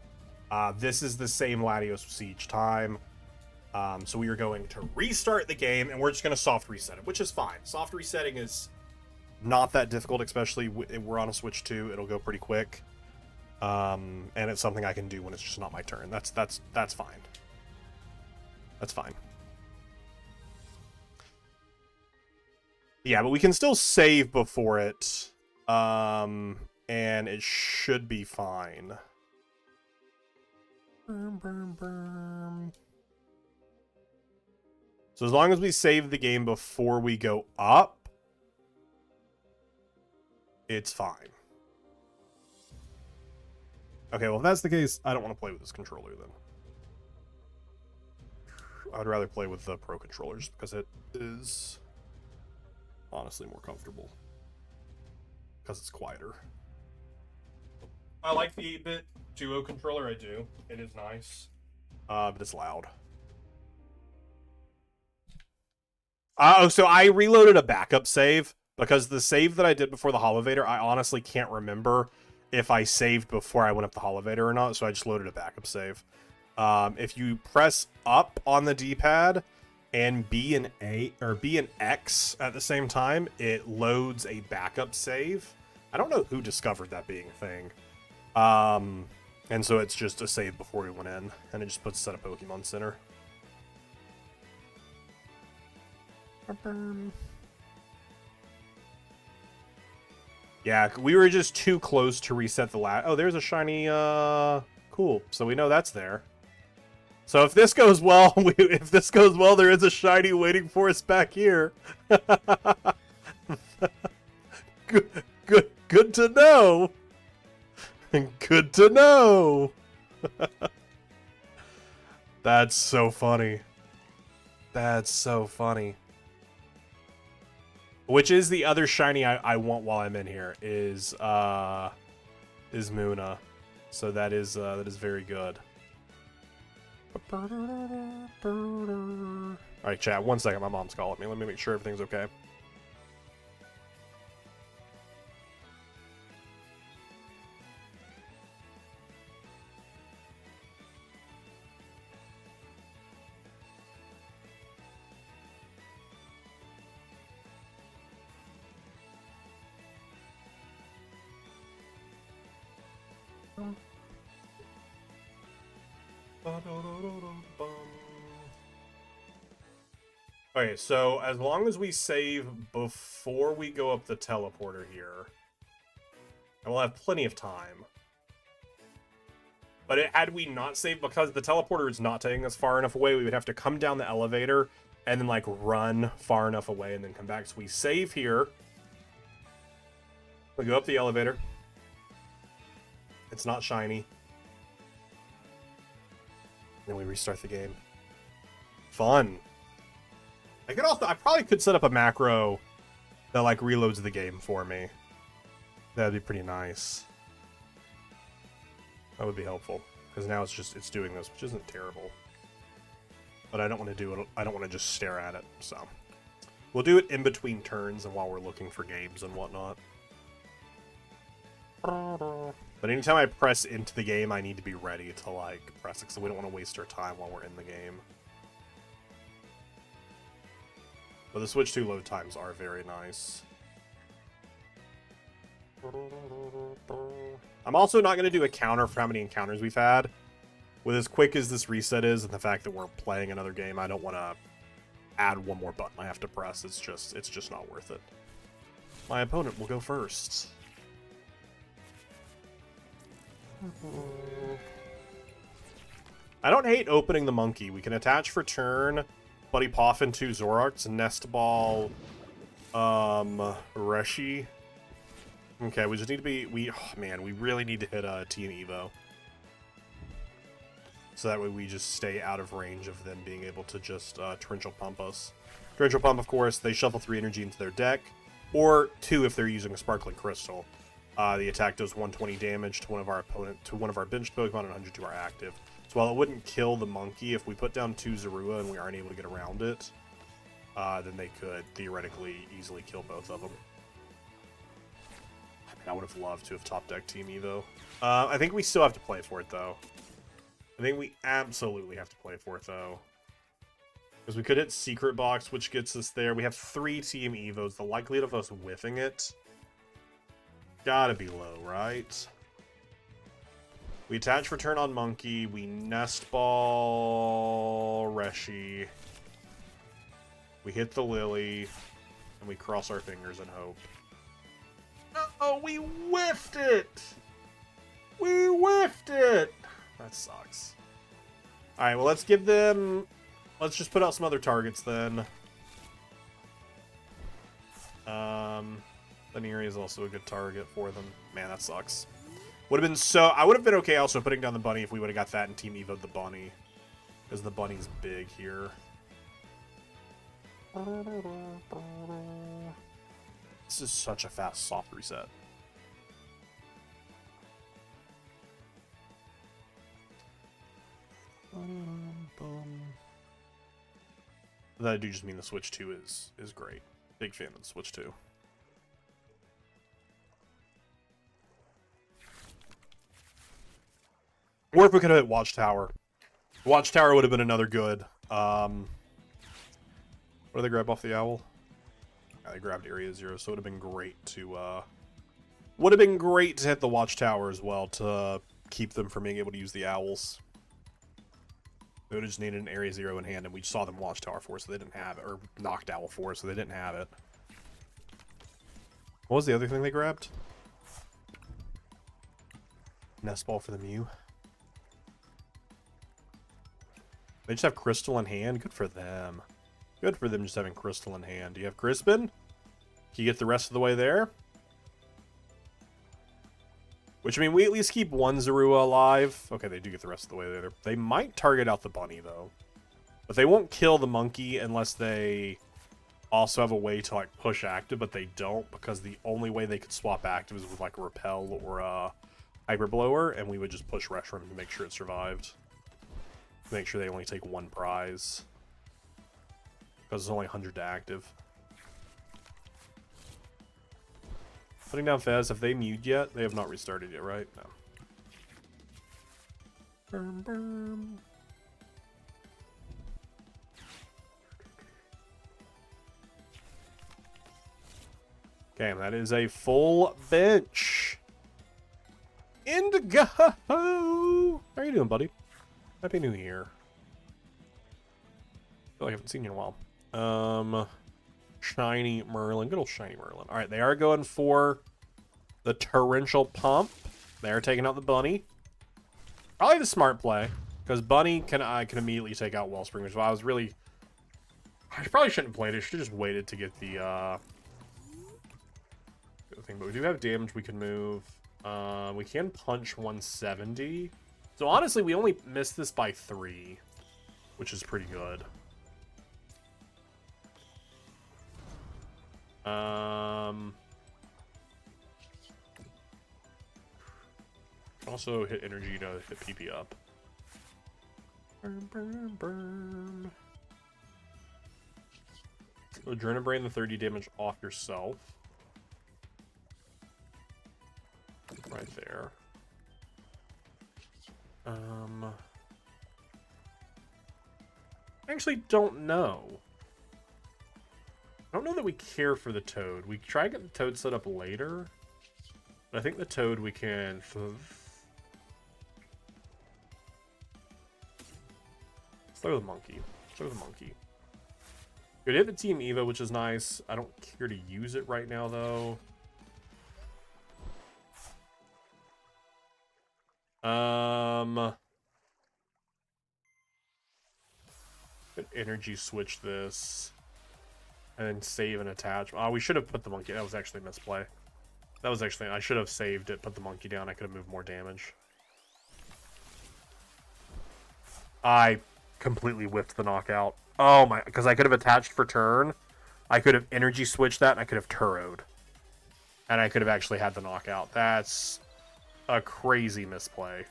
This is the same Latios we see each time. So we are going to restart the game, and we're just going to soft reset it, which is fine. Soft resetting is not that difficult, especially if we're on a Switch 2. It'll go pretty quick. And it's something I can do when it's just not my turn. That's fine. That's fine. Yeah, but we can still save before it. And it should be fine. So as long as we save the game before we go up, it's fine. Okay, well, if that's the case, I don't want to play with this controller, then. I'd rather play with the Pro controller just because it is honestly more comfortable. Because it's quieter. I like the 8-bit Duo controller, I do. It is nice. But it's loud. Oh, so I reloaded a backup save because the save that I did before the Holovator, I honestly can't remember if I saved before I went up the Holovator or not, so I just loaded a backup save. If you press up on the D-pad and B and A or B and X at the same time, it loads a backup save. I don't know who discovered that being a thing. And so it's just a save before we went in, and it just puts it at a Pokemon Center. Yeah, we were just too close to reset the last. Oh, there's a shiny. Cool. So we know that's there. So if this goes well, there is a shiny waiting for us back here. Good to know. Good to know. That's so funny. That's so funny. Which is the other shiny I want while I'm in here is Muna. So that is very good. Alright, chat, 1 second, my mom's calling me. Let me make sure everything's okay. Okay, so as long as we save before we go up the teleporter here, and we'll have plenty of time. But had we not saved, because the teleporter is not taking us far enough away, we would have to come down the elevator and then like run far enough away and then come back. So we save here. We go up the elevator. It's not shiny. Then we restart the game. Fun. I probably could set up a macro that like reloads the game for me. That'd be pretty nice. That would be helpful because now it's doing this, which isn't terrible. But I don't want to do it. I don't want to just stare at it. So we'll do it in between turns and while we're looking for games and whatnot. But anytime I press into the game, I need to be ready to, like, press it, so we don't want to waste our time while we're in the game. But the Switch 2 load times are very nice. I'm also not going to do a counter for how many encounters we've had. With as quick as this reset is, and the fact that we're playing another game, I don't want to add one more button I have to press. It's just not worth it. My opponent will go first. I don't hate opening the monkey. We can attach for turn, Buddy Poffin 2 Zoroarks, Nest Ball, Reshi. Okay, we just need to be, oh man, we really need to hit a Team Evo. So that way we just stay out of range of them being able to just Torrential Pump us. Torrential Pump, of course, they shuffle 3 energy into their deck, or 2 if they're using a Sparkling Crystal. The attack does 120 damage to one of our benched Pokemon and 100 to our active. So while it wouldn't kill the monkey, if we put down 2 Zorua and we aren't able to get around it, then they could theoretically easily kill both of them. I would have loved to have top deck Team Evo. I think we still have to play for it, though. I think we absolutely have to play for it, though. Because we could hit Secret Box, which gets us there. We have 3 Team Evos. The likelihood of us whiffing it gotta be low, right? We attach for turn on Monkey. We Nest Ball Reshi. We hit the Lily. And we cross our fingers and hope. Oh, we whiffed it! We whiffed it! That sucks. Alright, well, let's give them... Let's just put out some other targets, then. Lanieri is also a good target for them. Man, that sucks. Would have been so... I would have been okay also putting down the bunny if we would have got that and Team Evo'd the bunny. Because the bunny's big here. This is such a fast soft reset. That I do just mean the Switch 2 is great. Big fan of the Switch 2. Or if we could have hit Watchtower. Watchtower would have been another good. What did they grab off the owl? Yeah, they grabbed Area 0, so it would have been great to hit the Watchtower as well to keep them from being able to use the owls. They would have just needed an Area 0 in hand, and we saw them Watchtower for, so they didn't have it, or knocked Owl for, so they didn't have it. What was the other thing they grabbed? Nest Ball for the Mew. They just have Crystal in hand. Good for them. Good for them just having Crystal in hand. Do you have Crispin? Can you get the rest of the way there? Which, I mean, we at least keep one Zorua alive. Okay, they do get the rest of the way there. They might target out the bunny, though. But they won't kill the monkey unless they also have a way to, like, push active, but they don't, because the only way they could swap active is with, like, a Repel or a Hyper Blower, and we would just push Reshiram to make sure it survived. Make sure they only take one prize. Because it's only 100 to active. Putting down Fez, have they mewed yet? They have not restarted yet, right? No. Burm, burm. Okay, and that is a full bench. Indigo! How are you doing, buddy? Happy New Year. I feel like I haven't seen you in a while. Shiny Merlin. Good old Shiny Merlin. Alright, they are going for the Torrential Pump. They are taking out the Bunny. Probably the smart play. Because Bunny can immediately take out Wellspring, which I was really... I probably shouldn't have played it. I should have just waited to get the thing. But we do have damage we can move. We can punch 170. So honestly, we only missed this by 3. Which is pretty good. Also hit energy to hit PP up. Burn, burn, burn. So Adrenabrain the 30 damage off yourself. Right there. I actually don't know. I don't know that we care for the toad. We try to get the toad set up later. But I think the toad we can... Throw the monkey. Throw the monkey. Good hit the Team Evo, which is nice. I don't care to use it right now, though. Could energy switch this. And then save and attach. Oh, we should have put the monkey. That was actually a misplay. That was actually... I should have saved it, put the monkey down. I could have moved more damage. I completely whiffed the knockout. Oh my... Because I could have attached for turn. I could have energy switched that, and I could have Turoed. And I could have actually had the knockout. That's a crazy misplay.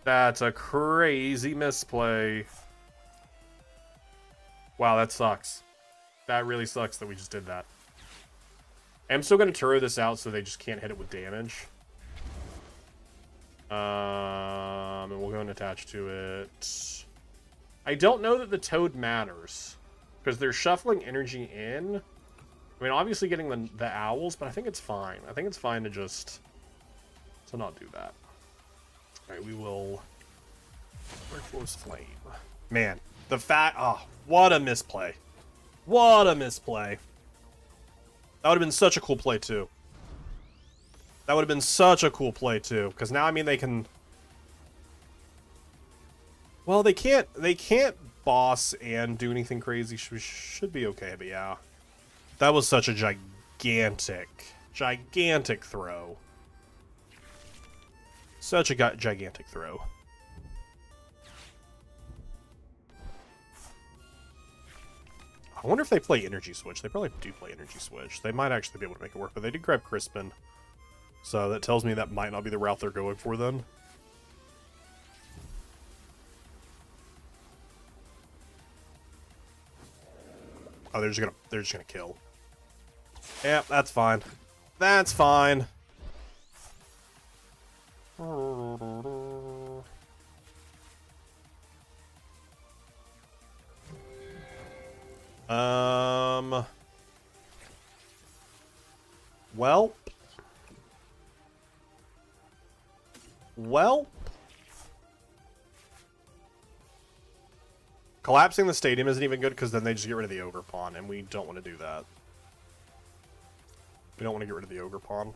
That's a crazy misplay. Wow, that sucks. That really sucks that we just did that. I'm still going to Turo this out so they just can't hit it with damage. And we'll go and attach to it. I don't know that the toad matters. Because they're shuffling energy in. I mean, obviously getting the owls, but I think it's fine. I think it's fine to just... to not do that. Alright, we will... Workforce Flame. Man, the fact... Oh, what a misplay. What a misplay. That would have been such a cool play, too. That would have been such a cool play, too. Because now, I mean, they can... Well, they can't boss and do anything crazy. We should be okay, but yeah. That was such a gigantic throw. Such a gigantic throw. I wonder if they play Energy Switch. They probably do play Energy Switch. They might actually be able to make it work, but they did grab Crispin. So that tells me that might not be the route they're going for then. Oh, they're just gonna kill. Yeah, that's fine. That's fine. Well. Collapsing the stadium isn't even good because then they just get rid of the ogre pawn, and we don't want to do that. We don't want to get rid of the ogre pawn.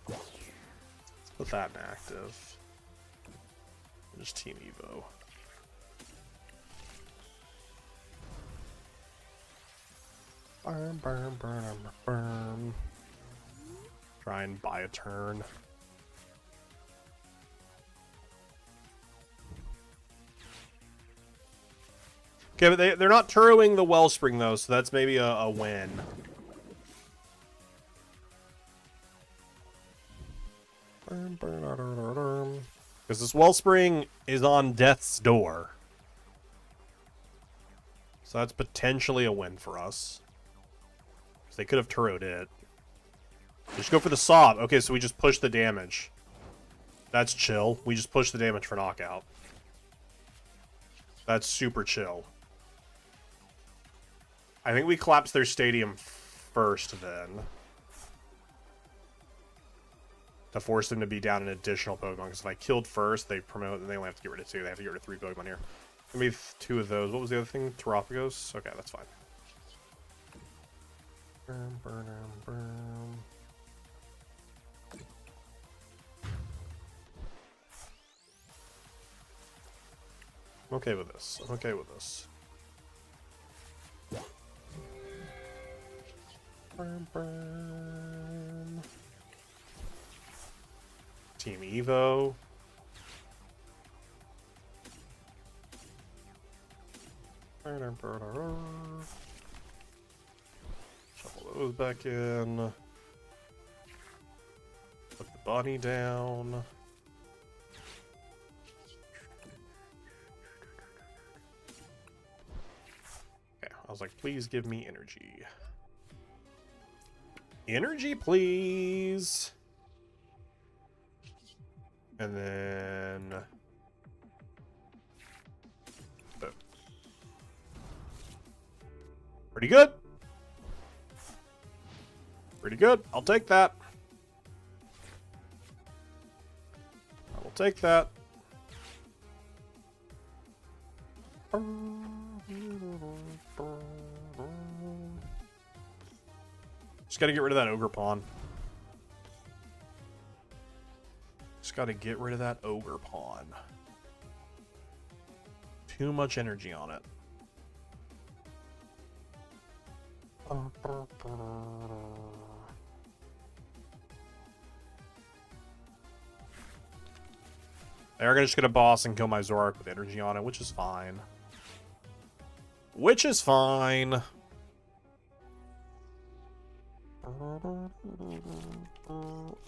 Let's put that in active. Just Team Evo. Burn. Try and buy a turn. Okay, but they're not Turoing the Wellspring, though, so that's maybe a win. Because this Wellspring is on death's door. So that's potentially a win for us. Because they could have Turoed it. Just go for the sob. Okay, so we just push the damage. That's chill. We just push the damage for knockout. That's super chill. I think we collapse their stadium first then. To force them to be down an additional Pokemon. Because if I killed first, they promote, and they only have to get rid of 2. They have to get rid of 3 Pokemon here. Maybe 2 of those. What was the other thing? Terapagos? Okay, that's fine. Burn. I'm okay with this. I'm okay with this. Burn. Team Evo. Shuffle those back in. Put the bunny down. Okay. was like, please give me energy. Energy, please. And then... oh. Pretty good. Pretty good. I'll take that. I will take that. Just gotta get rid of that ogre pawn. Just gotta get rid of that ogre pawn. Too much energy on it. They're just gonna boss and kill my Zorak with energy on it, which is fine. Which is fine.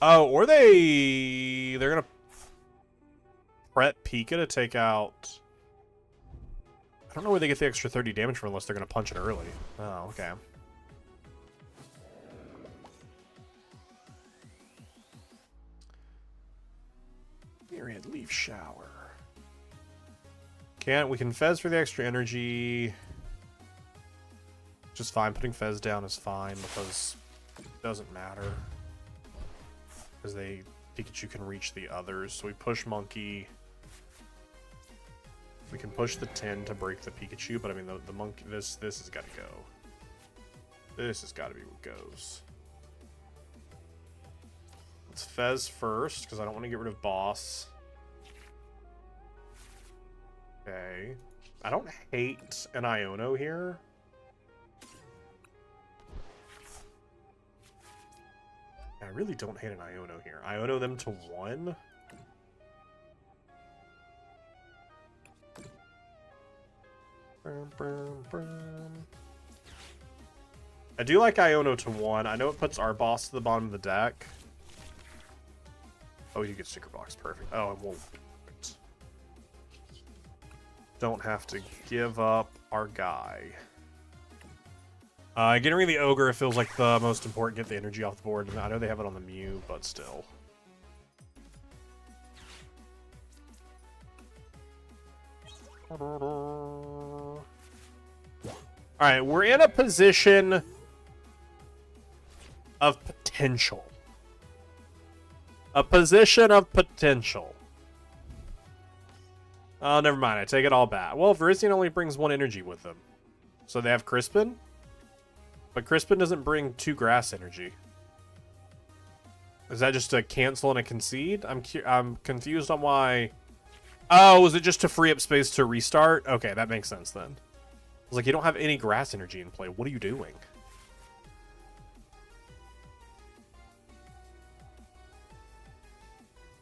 Oh, or they're gonna Pret Pika to take out... I don't know where they get the extra 30 damage from unless they're gonna punch it early. Oh, okay. Myriad Leaf Shower. We can Fez for the extra energy. Just fine. Putting Fez down is fine because it doesn't matter. Because Pikachu can reach the others. So we push Monkey. We can push the 10 to break the Pikachu, but I mean the Monkey this has gotta go. This has gotta be what goes. Let's Fez first, because I don't want to get rid of Boss. Okay. I don't hate an Iono here. I really don't hate an Iono here. Iono them to 1. I do like Iono to 1. I know it puts our boss to the bottom of the deck. Oh, you get sticker box. Perfect. Oh, I won't. Don't have to give up our guy. Getting rid of the Ogre feels like the most important. Get the energy off the board. I know they have it on the Mew, but still. Alright, we're in a position of potential. A position of potential. Oh, never mind. I take it all back. Well, Virizion only brings 1 energy with them. So they have Crispin. But Crispin doesn't bring 2 grass energy. Is that just a cancel and a concede? I'm confused on why... Oh, was it just to free up space to restart? Okay, that makes sense then. I was like, you don't have any grass energy in play. What are you doing?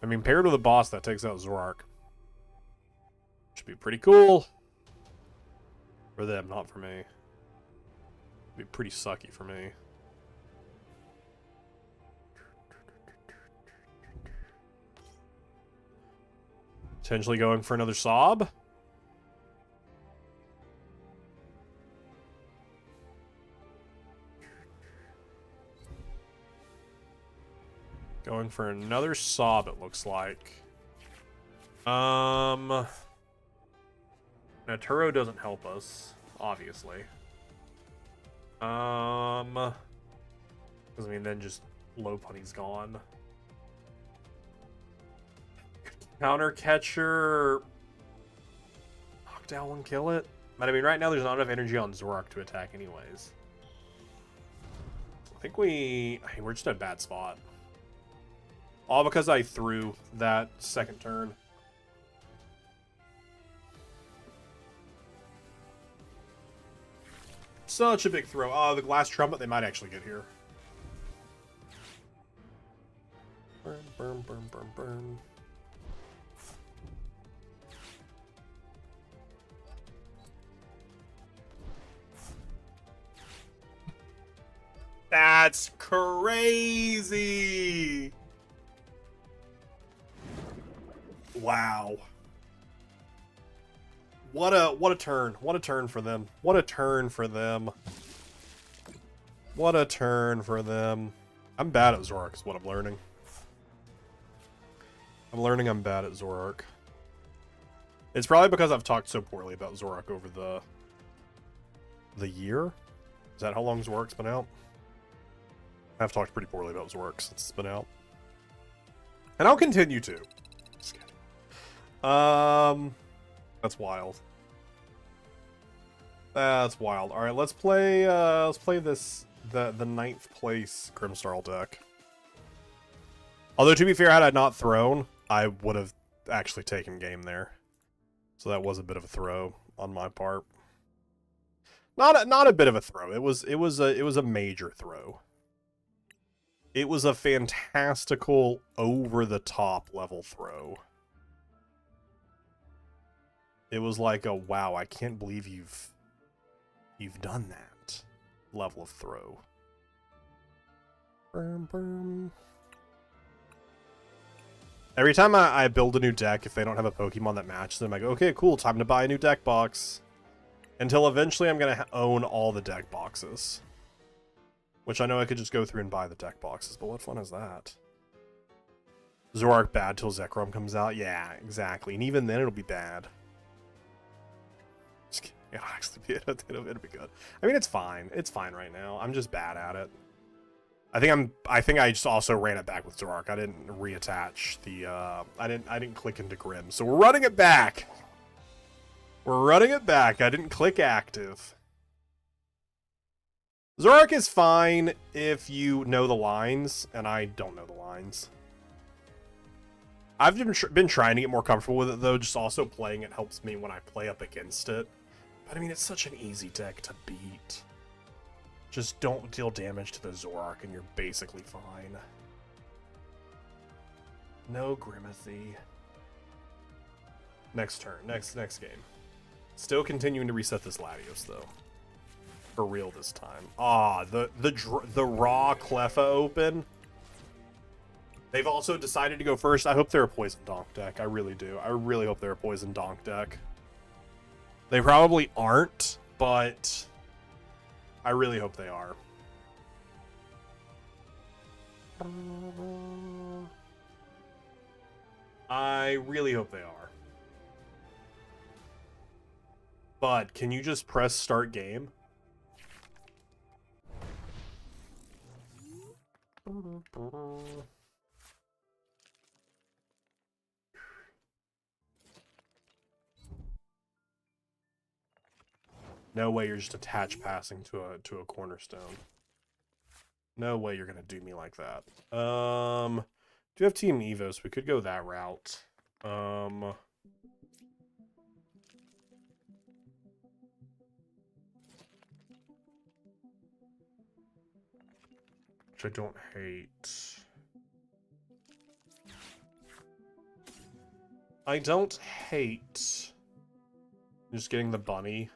I mean, paired with a boss that takes out Zorak. Should be pretty cool. For them, not for me. Be pretty sucky for me. Potentially going for another Sob. Going for another Sob, it looks like. Naturo doesn't help us, obviously. Because I mean, then just Lopunny's gone. Counter Catcher. Knock down one, kill it. But I mean, right now there's not enough energy on Zorak to attack, anyways. I think we're just in a bad spot. All because I threw that second turn. Such a big throw. Oh, the Glass Trumpet they might actually get here. Burn, burn, burn, burn, burn. That's crazy. Wow. What a turn. What a turn for them. What a turn for them. What a turn for them. I'm bad at Zoroark is what I'm learning. I'm bad at Zoroark. It's probably because I've talked so poorly about Zoroark over the year. Is that how long Zoroark's been out? I've talked pretty poorly about Zoroark since it's been out. And I'll continue to. Just kidding. That's wild. That's wild. Alright, let's play this the 9th place Grimstarl deck. Although to be fair, had I not thrown, I would have actually taken game there. So that was a bit of a throw on my part. Not a bit of a throw. It was a major throw. It was a fantastical over the top level throw. It was like a wow, I can't believe you've done that level of throw. Every time I build a new deck, if they don't have a Pokemon that matches them, I go, okay, cool, time to buy a new deck box. Until eventually I'm going to own all the deck boxes. Which I know I could just go through and buy the deck boxes, but what fun is that? Zoroark bad till Zekrom comes out? Yeah, exactly. And even then it'll be bad. Just kidding. It'll actually be, it'll be good. I mean, it's fine. It's fine right now. I'm just bad at it. I think I just also ran it back with Zoroark. I didn't reattach the I didn't click into Grim. So we're running it back. We're running it back. I didn't click active. Zoroark is fine if you know the lines, and I don't know the lines. I've been trying to get more comfortable with it, though. Just also playing it helps me when I play up against it. But I mean, it's such an easy deck to beat. Just don't deal damage to the Zoroark, and you're basically fine. No Grimathy. Next turn. Next game. Still continuing to reset this Latios, though. For real this time. Ah, the raw Cleffa open. They've also decided to go first. I hope they're a Poison Donk deck. I really do. I really hope they're a Poison Donk deck. They probably aren't, but I really hope they are. I really hope they are. But can you just press start game? No way you're just attach passing to a cornerstone. No way you're gonna do me like that. Do you have Team Evos? We could go that route. Which I don't hate. I don't hate just getting the bunny.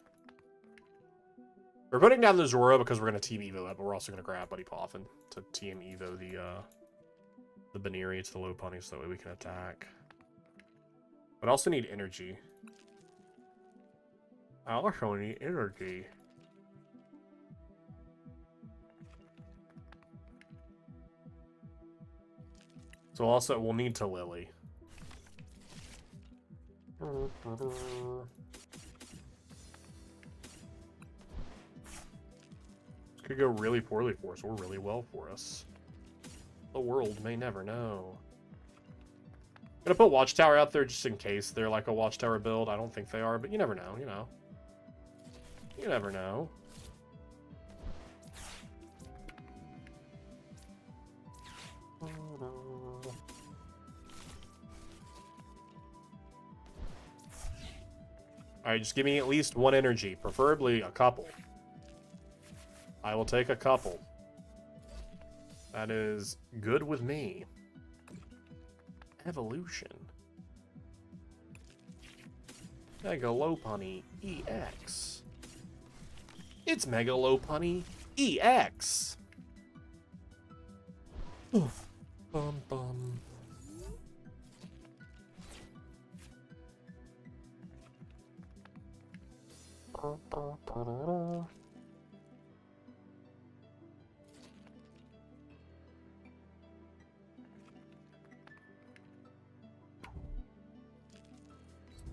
We're putting down the Zora because we're going to Team Evo it, but we're also going to grab Buddy Poffin to Team Evo the Baneri to the low bunny so that way we can attack. But I also need energy. I also need energy. So also we'll need to Lily. Could go really poorly for us or really well for us. The world may never know. I'm gonna put Watchtower out there just in case they're like a Watchtower build. I don't think they are, but you never know, you know. You never know. Alright, just give me at least one energy, preferably a couple. I will take a couple. That is good with me. Evolution. Mega Lopunny EX. It's Mega Lopunny EX. Oof. Bum bum. .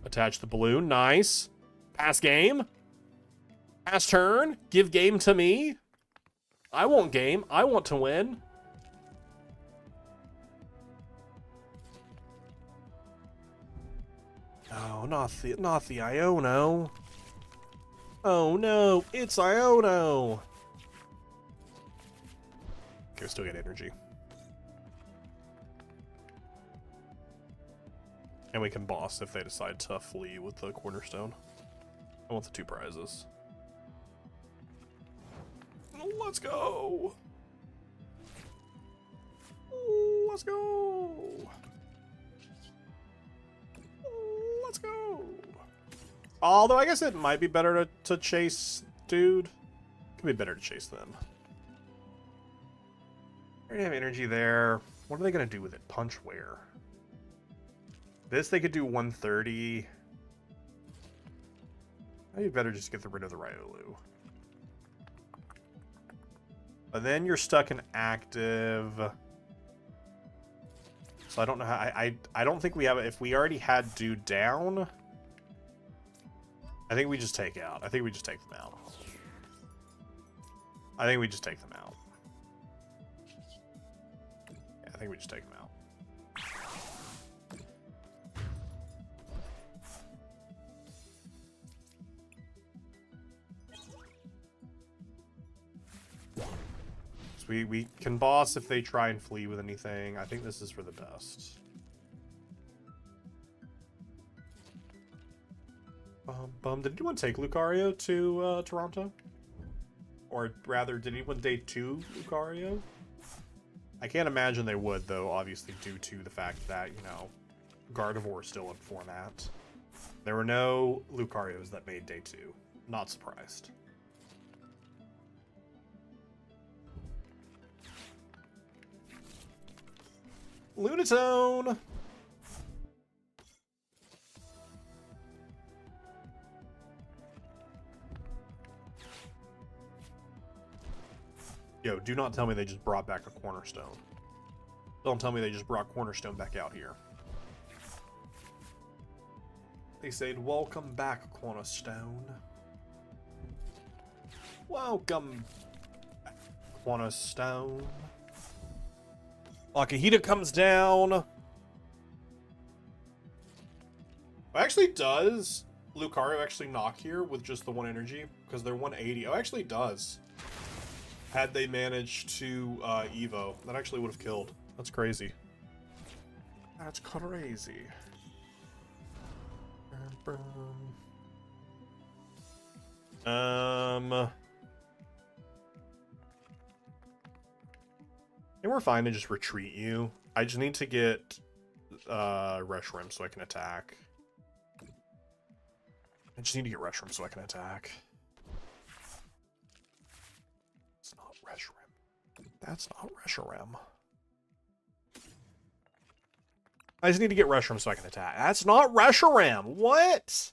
Attach the balloon. Nice. Pass game. Pass turn. Give game to me. I want game. I want to win. Oh, not the Iono. Oh no, it's Iono. Okay, we still get energy. And we can boss if they decide to flee with the cornerstone. I want the 2 prizes. Let's go! Let's go! Let's go! Although I guess it might be better to chase dude. Could be better to chase them. I already have energy there. What are they going to do with it? Punch where? This they could do 130. Maybe better just get rid of the Riolu. But then you're stuck in active. So I don't know how I don't think we have it. If we already had dude down, I think we just take out. I think we just take them out. I think we just take them out. Yeah, I think we just take them out. We can boss if they try and flee with anything. I think this is for the best. Did anyone take Lucario to Toronto? Or rather, did anyone day 2 Lucario? I can't imagine they would, though, obviously, due to the fact that, you know, Gardevoir is still in format. There were no Lucarios that made day 2. Not surprised. Lunatone! Yo, do not tell me they just brought back a Cornerstone. Don't tell me they just brought Cornerstone back out here. They said, welcome back, Cornerstone. Welcome back, Cornerstone. Akihita comes down. Actually does Lucario actually knock here with just the 1 energy? Because they're 180. Oh, actually does. Had they managed to Evo, that actually would have killed. That's crazy. That's crazy. And we're fine to just retreat you. I just need to get Reshiram so I can attack. I just need to get Reshiram so I can attack. It's not Reshiram. That's not Reshiram. I just need to get Reshiram so I can attack. That's not Reshiram. What?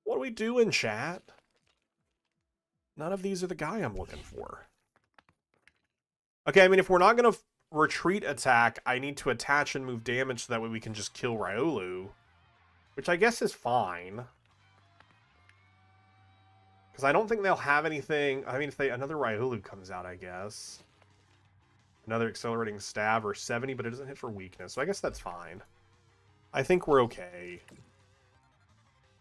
What do we do in chat? None of these are the guy I'm looking for. Okay, I mean, if we're not going to retreat attack, I need to attach and move damage so that way we can just kill Riolu. Which I guess is fine. Because I don't think they'll have anything... I mean, if another Riolu comes out, I guess. Another accelerating stab or 70, but it doesn't hit for weakness. So I guess that's fine. I think we're okay.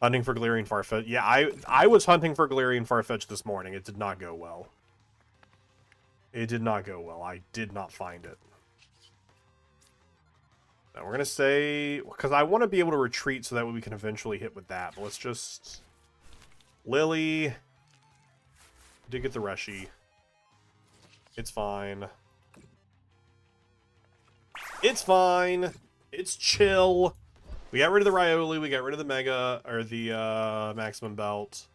Hunting for Galarian Farfetch. Yeah, I was hunting for Galarian Farfetch this morning. It did not go well. It did not go well. I did not find it. Now we're going to say... Because I want to be able to retreat so that way we can eventually hit with that. But let's just... Lily. Did get the Reshi. It's fine. It's fine. It's chill. We got rid of the Riolu. We got rid of the Mega... Or the Maximum Belt.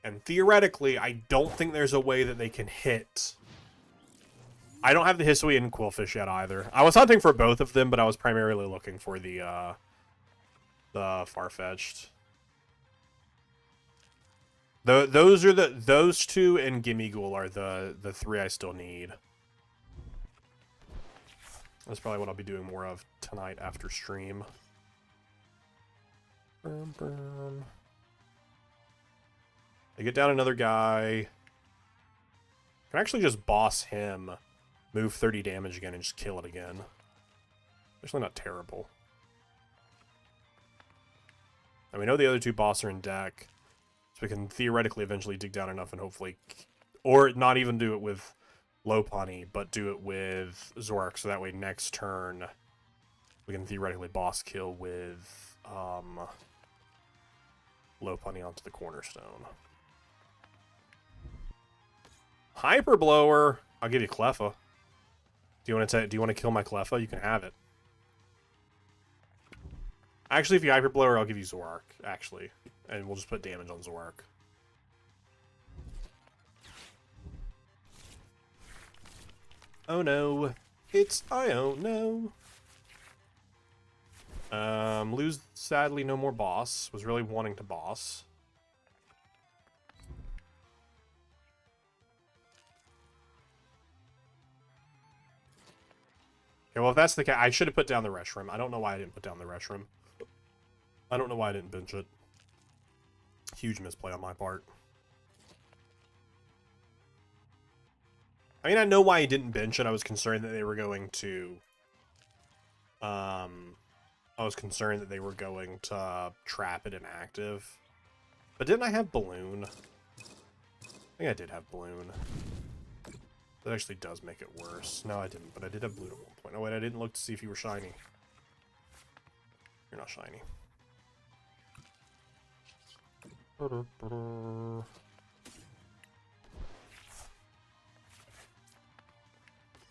And theoretically, I don't think there's a way that they can hit. I don't have the Hisuian and Quillfish yet either. I was hunting for both of them, but I was primarily looking for the Farfetch'd. Those two and Gimme Ghoul are the three I still need. That's probably what I'll be doing more of tonight after stream. I get down another guy. Can actually just boss him, move 30 damage again, and just kill it again. Actually not terrible. And we know the other two boss are in deck, so we can theoretically eventually dig down enough and hopefully... Or not even do it with Lopunny, but do it with Zorak, so that way next turn we can theoretically boss kill with Lopunny onto the Cornerstone. Hyper Blower. I'll give you Cleffa. Do you want to kill my Cleffa? You can have it. Actually, if you Hyper Blower, I'll give you Zorak. Actually, and we'll just put damage on Zorak. Oh no, it's Io no. Lose sadly no more boss. Was really wanting to boss. Okay, well if that's the case, I should have put down the Reshiram. I don't know why I didn't put down the Reshiram. I don't know why I didn't bench it. Huge misplay on my part. I mean, I know why I didn't bench it. I was concerned that they were going to... trap it inactive. But didn't I have Balloon? I think I did have Balloon. That actually does make it worse. No, I didn't, but I did have Balloon at one point. Oh wait, I didn't look to see if you were shiny. You're not shiny.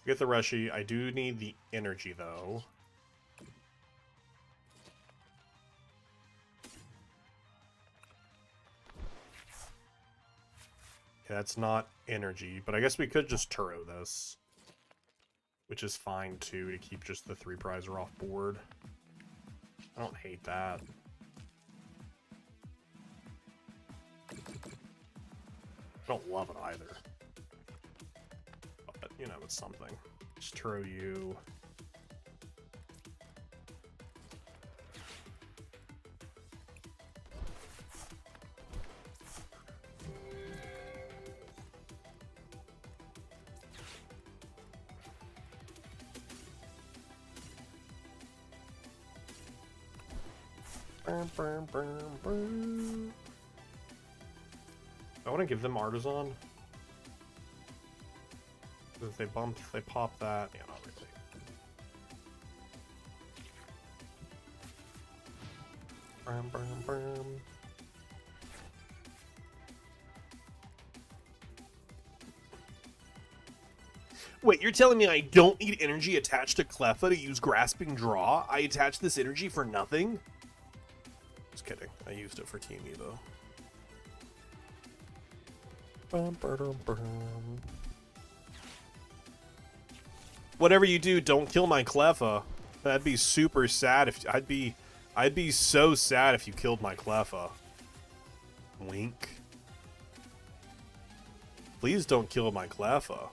Get the Reshi. I do need the energy, though. Okay, that's not energy, but I guess we could just Turo this. Which is fine, too, to keep just the 3-prizer off board. I don't hate that. I don't love it either. But, you know, it's something. Just Turo you. I want to give them Artisan. If they pop that. Yeah, not really. Wait, you're telling me I don't need energy attached to Cleffa to use Grasping Draw? I attach this energy for nothing? Just kidding. I used it for TME, though. Whatever you do, don't kill my Cleffa. That'd be super sad if... I'd be so sad if you killed my Cleffa. Wink. Please don't kill my Cleffa.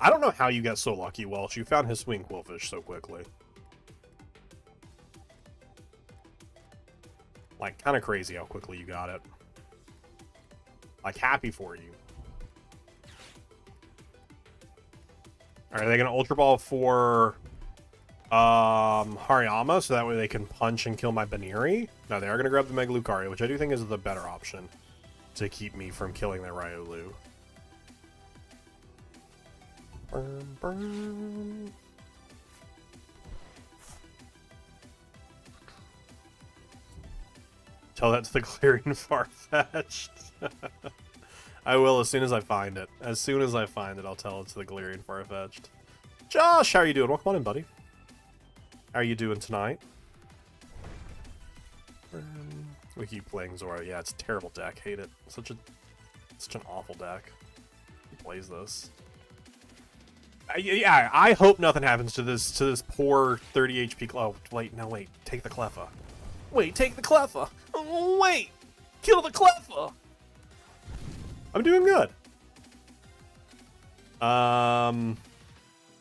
I don't know how you got so lucky, Welsh. You found his swing Quillfish so quickly. Like, kind of crazy how quickly you got it. Like, happy for you. Alright, are they going to Ultra Ball for Hariyama so that way they can punch and kill my Baniri? No, they are going to grab the Mega Lucario, which I do think is the better option to keep me from killing their Riolu. Tell that to the Clearing Farfetch'd. I will as soon as I find it. As soon as I find it, I'll tell it to the Galarian Farfetch'd. Josh, how are you doing? Welcome on in, buddy. How are you doing tonight? We keep playing Zora. Yeah, it's a terrible deck. Hate it. Such an awful deck. Who plays this? Yeah, I hope nothing happens to this poor 30 HP. Oh, wait, no, wait. Take the Cleffa. Wait, take the Cleffa. Oh, wait. Kill the Cleffa. I'm doing good.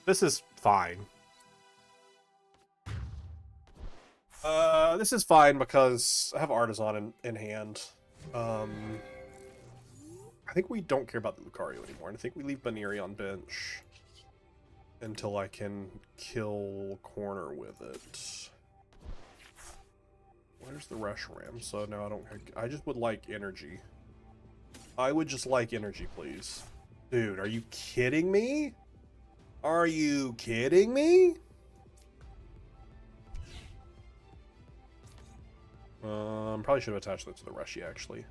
This is fine. This is fine because I have Artisan in hand. I think we don't care about the Lucario anymore, and I think we leave Baneri on bench until I can kill Corner with it. Where's the Reshiram? So no, I just would like energy. I would just like energy, please. Dude, are you kidding me? Are you kidding me? Probably should have attached that to the Reshi, actually.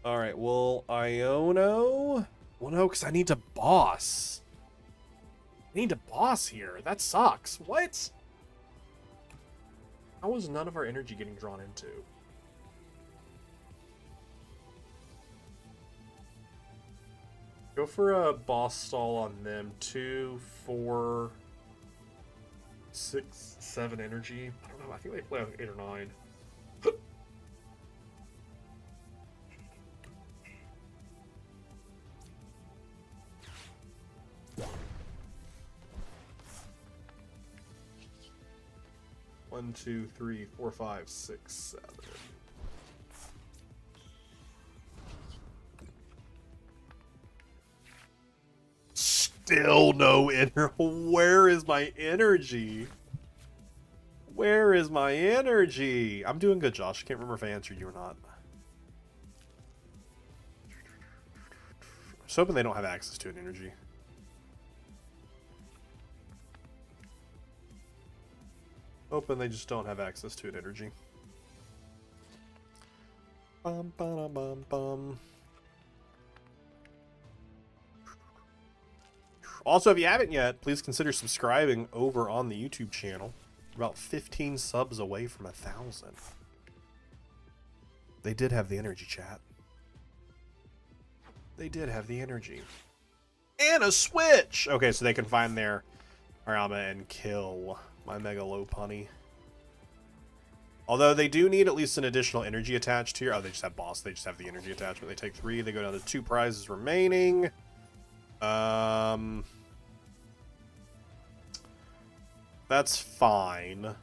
Alright, well, Iono? Well, no, because I need to boss. I need to boss here. That sucks. What? How was none of our energy getting drawn into? Go for a boss stall on them. 2, 4, 6, 7 energy. I don't know. I think they play on 8 or 9. 1, 2, 3, 4, 5, 6, 7. Still no Where is my energy? Where is my energy? I'm doing good, Josh. I can't remember if I answered you or not. I'm just hoping they don't have access to an energy. Hoping they just don't have access to an energy. Bum, bum, bum, bum. Also, if you haven't yet, please consider subscribing over on the YouTube channel. We're about 15 subs away from 1,000. They did have the energy, chat. They did have the energy. And a switch! Okay, so they can find their Arama and kill my Mega Lopunny. Although they do need at least an additional energy attached here. Oh, they just have boss. They just have the energy attachment. They take 3. They go down to 2 prizes remaining. That's fine.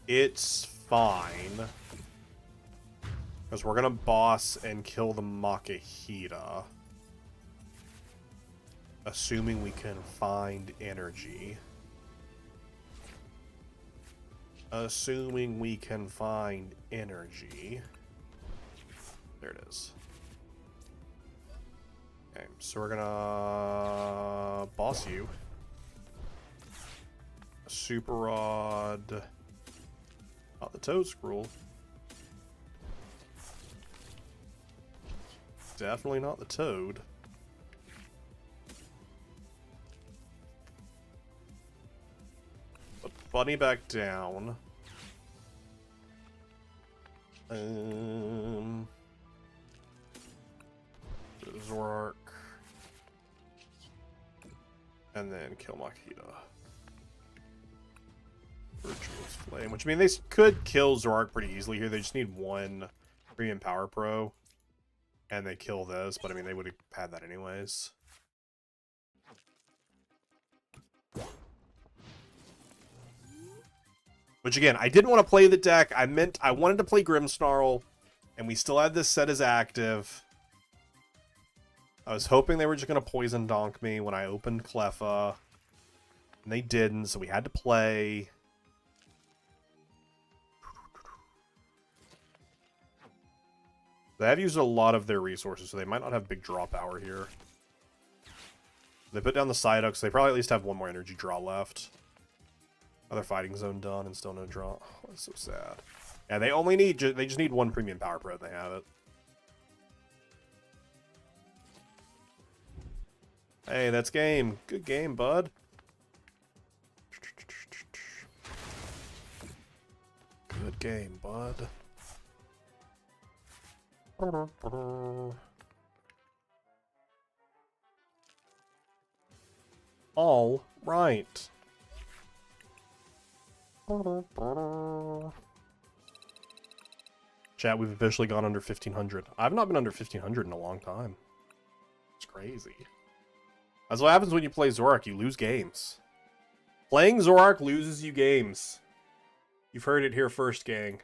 It's fine. Because we're gonna boss and kill the Makahita. Assuming we can find energy. Assuming we can find energy. There it is. Okay, so we're gonna boss you. Super Rod. Not the Toad Scroll. Definitely not the Toad. Put Bunny back down. Zoroark. And then kill Makita. Virtuous Flame. Which, I mean, they could kill Zoroark pretty easily here. They just need 1 Premium Power Pro. And they kill this, but I mean, they would have had that anyways. Which, again, I didn't want to play the deck. I wanted to play Grimmsnarl, and we still had this set as active. I was hoping they were just going to Poison Donk me when I opened Cleffa. And they didn't, so we had to play. They have used a lot of their resources, so they might not have big draw power here. They put down the Psyduck, so they probably at least have 1 more energy draw left. Other Fighting Zone done and still no draw. Oh, that's so sad. Yeah, they only need, they just need 1 Premium Power Pro and they have it. Hey, that's game. Good game, bud. Good game, bud. All right. Chat, we've officially gone under 1,500. I've not been under 1,500 in a long time. It's crazy. That's what happens when you play Zorak. You lose games. Playing Zorak loses you games. You've heard it here first, gang.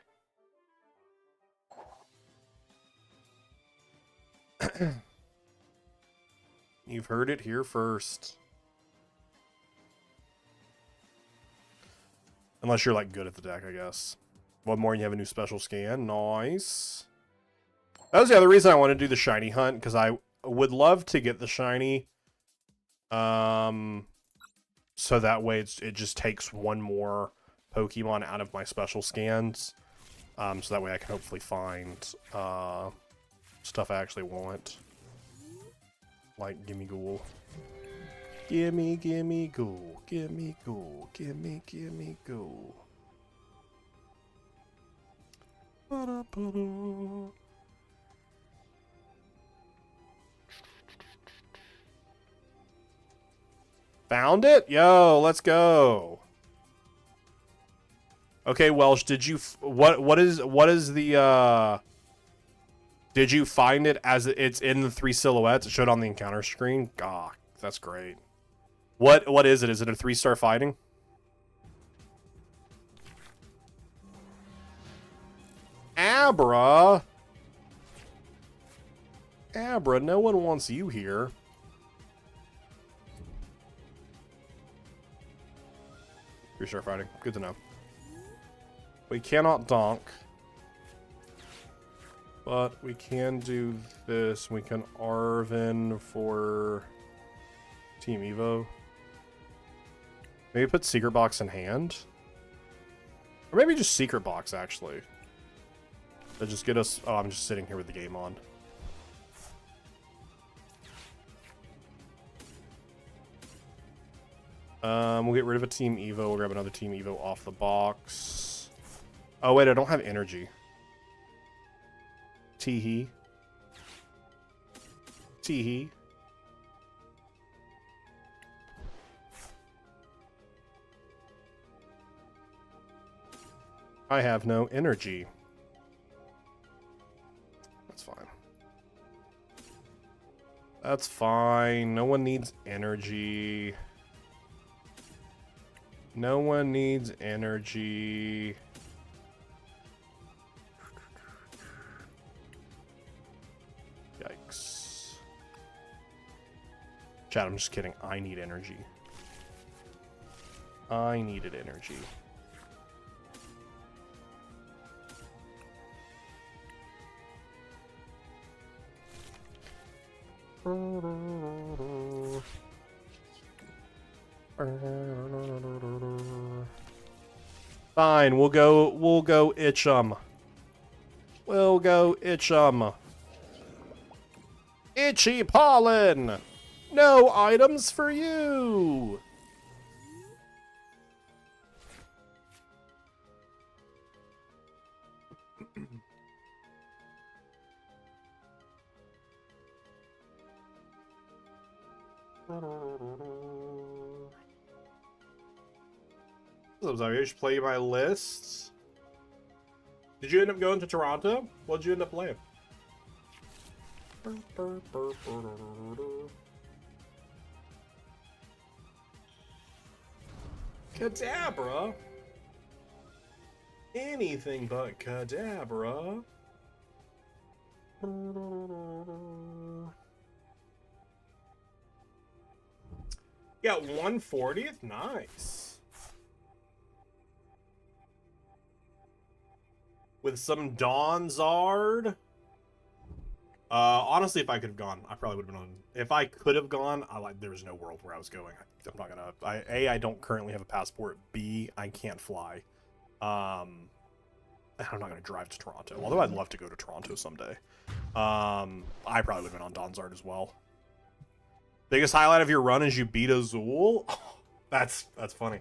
You've heard it here first. Unless you're, like, good at the deck, I guess. One more and you have a new special scan. Nice. That was the other reason I wanted to do the shiny hunt, because I would love to get the shiny. So that way it just takes one more Pokemon out of my special scans. So that way I can hopefully find stuff I actually want. Like, gimme ghoul. Gimme ghoul. Gimme ghoul. Gimme ghoul. Found it? Yo, let's go. Okay, Welsh, did you what is the did you find it as it's in the 3 silhouettes? It showed on the encounter screen. Ah, that's great. What is it? Is it a 3-star fighting? Abra. Abra, no one wants you here. Three-star fighting. Good to know. We cannot donk. But we can do this. We can Arvin for Team Evo. Maybe put Secret Box in hand. Or maybe just Secret Box, actually. To just get us... Oh, I'm just sitting here with the game on. We'll get rid of a Team Evo. We'll grab another Team Evo off the box. Oh, wait, I don't have energy. Teehee. Teehee. I have no energy. That's fine. That's fine. No one needs energy. No one needs energy. Yikes. Chat, I'm just kidding. I need energy. I needed energy. Fine, we'll go itch 'em. We'll go itch 'em. Itchy pollen! No items for you! I should play my lists. Did you end up going to Toronto? What did you end up playing? Kadabra? Anything but Kadabra. Yeah, 140th? Nice. With some Donzard. Honestly, if I could have gone, I probably would have been on. If I could have gone, there's no world where I was going. I'm not gonna. I don't currently have a passport. B, I can't fly. I'm not gonna drive to Toronto. Although I'd love to go to Toronto someday. I probably would have been on Donzard as well. Biggest highlight of your run is you beat Azul. Oh, that's funny.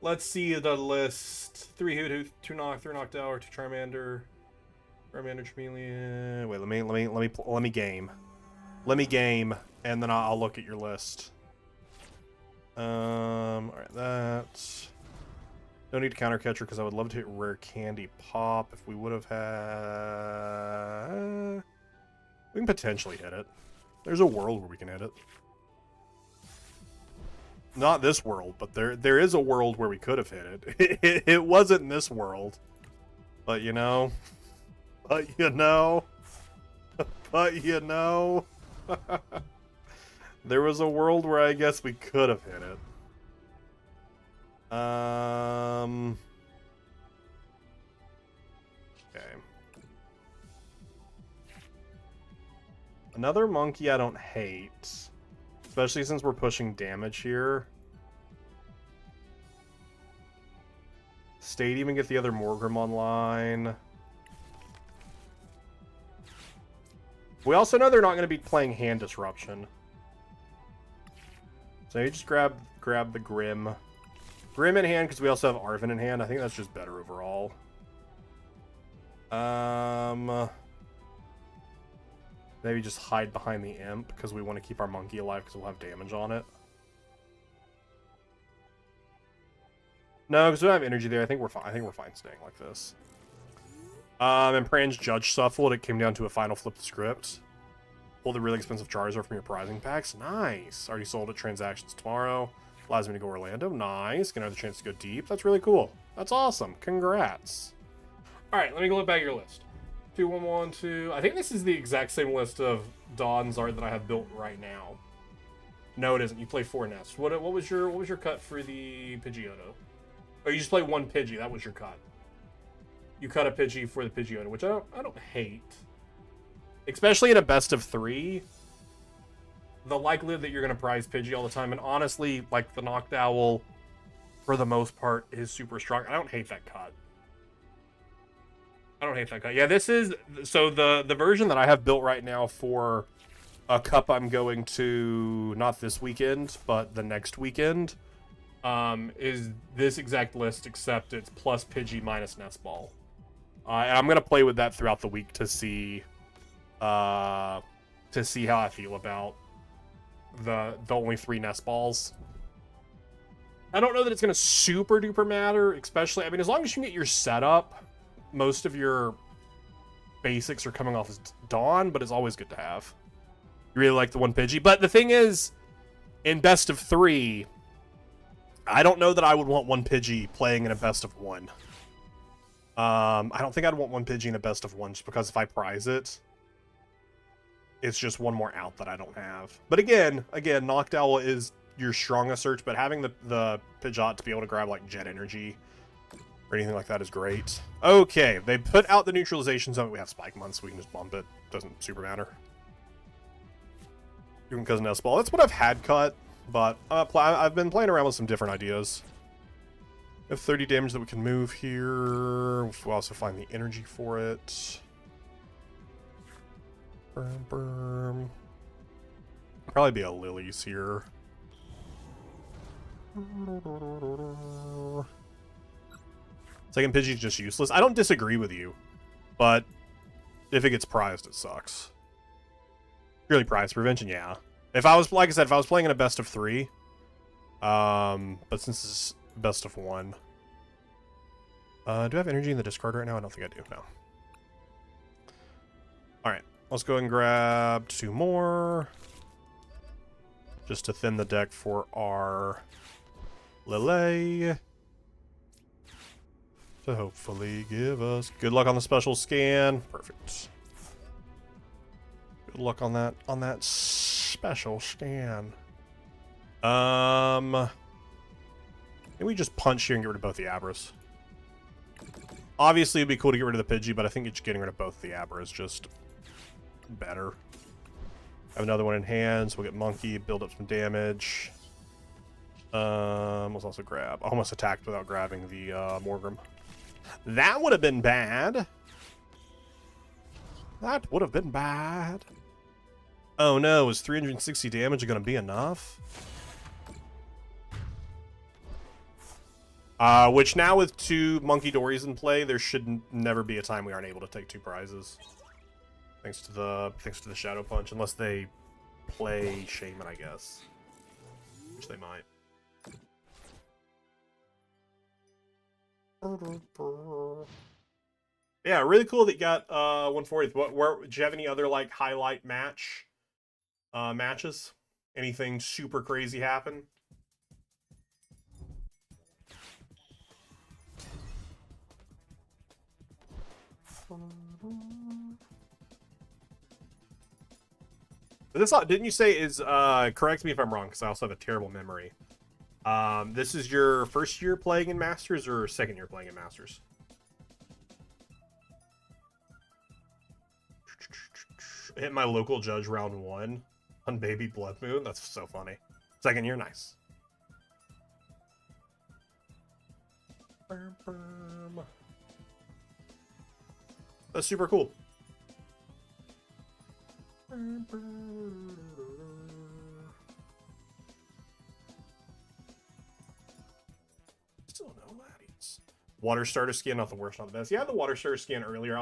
Let's see the list. 3 Hoot, 2 Knock, 3 Noctower, 2 Charmander, Charmander, Chameleon. Wait, let me game. Let me game. and then I'll look at your list. Alright, that's... No need to counter catcher because I would love to hit rare candy pop if we would have had... We can potentially hit it. There's a world where we can hit it. Not this world, but there is a world where we could have hit it. It wasn't in this world. But you know... But you know... But you know... There was a world where I guess we could have hit it. Okay. Another monkey I don't hate. Especially since we're pushing damage here. Stadium and get the other Morgrim online. We also know they're not going to be playing Hand Disruption. So you just grab the Grim. Grim in hand because we also have Arven in hand. I think that's just better overall. Maybe just hide behind the Imp because we want to keep our monkey alive because we'll have damage on it. No, because we don't have energy there. I think we're fine. I think we're fine staying like this. And Pran's Judge shuffled. It came down to a final flip the script. Pull the really expensive Charizard from your prizing packs. Nice. Already sold at transactions tomorrow. Allows me to go Orlando. Nice. Get another chance to go deep. That's really cool. That's awesome. Congrats. All right, let me go look back at your list. 2112. I think this is the exact same list of Dawn's art that I have built right now. No, it isn't. You play 4 nests. What was your cut for the Pidgeotto? Oh, you just play 1 Pidgey. That was your cut. You cut a Pidgey for the Pidgeotto, which I don't hate. Especially in a best of 3. The likelihood that you're going to prize Pidgey all the time, and honestly, like, the Noctowl, for the most part, is super strong. I don't hate that cut. I don't hate that cut. Yeah, this is... So, the version that I have built right now for a cup I'm going to, not this weekend, but the next weekend, is this exact list, except it's plus Pidgey minus Nest Ball. And I'm going to play with that throughout the week to see how I feel about the only 3 Nest Balls. I don't know that it's going to super duper matter, especially, I mean, as long as you can get your setup, most of your basics are coming off as Dawn, but it's always good to have. You really like the 1 Pidgey. But the thing is, in best of 3, I don't know that I would want 1 Pidgey playing in a best of 1. I don't think I'd want 1 Pidgey in a best of 1 just because if I prize it, it's just one more out that I don't have. But again, Noctowl is your strongest search, but having the Pidgeot to be able to grab like Jet Energy or anything like that is great. Okay, they put out the neutralization zone. We have Spike Month, so we can just bump it. Doesn't super matter. Even because Nest Ball. That's what I've had cut, but I've been playing around with some different ideas. We have 30 damage that we can move here. We'll also find the energy for it. Burm. Probably be a Lily's here. Second Pidgey's just useless. I don't disagree with you, but if it gets prized, it sucks. Purely prize prevention, yeah. If I was, like I said, if I was playing in a best of 3, but since it's best of 1, do I have energy in the discard right now? I don't think I do. No. All right, let's go ahead and grab 2 more, just to thin the deck for our Lele. To hopefully give us good luck on the special scan. Perfect. Good luck on that special scan. Can we just punch here and get rid of both the Abras? Obviously, it'd be cool to get rid of the Pidgey, but I think just getting rid of both the Abras is just better. Have another one in hand, so we'll get Monkey, build up some damage. Let's also grab... I almost attacked without grabbing the Morgrim. That would have been bad. That would have been bad. Oh no, is 360 damage going to be enough? Which now with 2 Monkey Dories in play, there should never be a time we aren't able to take 2 prizes. Thanks to the Shadow Punch, unless they play Shaman, I guess. Which they might. Yeah, really cool that you got 140th. Do you have any other like highlight matches? Anything super crazy happen? Didn't you say is correct me if I'm wrong, because I also have a terrible memory. This is your first year playing in Masters or second year playing in Masters? Hit my local judge round 1 on Baby Blood Moon. That's so funny. Second year, nice. That's super cool. Still no Latios. Water starter scan, not the worst, not the best. Yeah, the water starter scan earlier.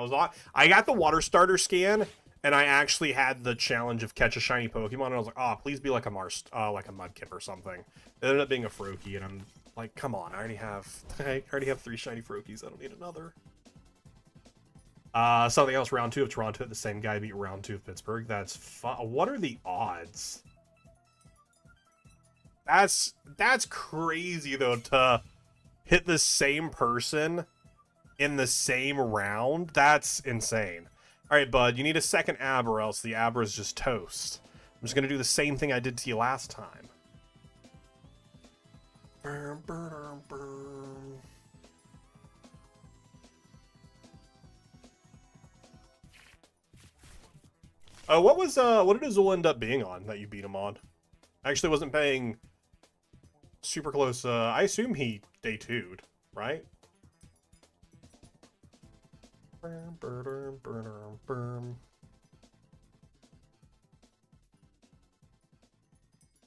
I got the water starter scan, and I actually had the challenge of catch a shiny Pokemon, and I was like, oh, please be like a Mudkip or something. It ended up being a Froakie, and I'm like, come on, I already have 3 shiny Froakies. I don't need another. Something else, round 2 of Toronto, the same guy beat round 2 of Pittsburgh. That's fun. What are the odds? That's crazy, though, to hit the same person in the same round. That's insane. All right, bud, you need a second ab or else the Abra is just toast. I'm just going to do the same thing I did to you last time. What did Azul end up being on that you beat him on? I actually wasn't paying super close. I assume he day 2'd, right? He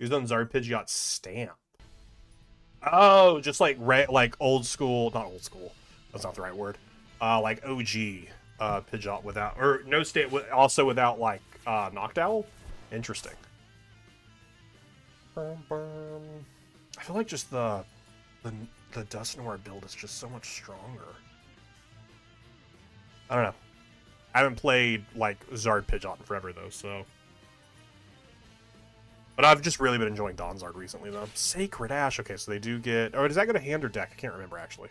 was on Zarpidge, got Stamp. Oh, just like old school, not old school. That's not the right word. Like OG Pidgeot without, or no state, also without like Noctowl. Interesting. I feel like just the Dusknoir build is just so much stronger. I don't know. I haven't played like Zard Pidgeot in forever though, so. But I've just really been enjoying Donzard recently though. Sacred Ash. Okay, so they do get. Or does that go to hand or deck? I can't remember actually.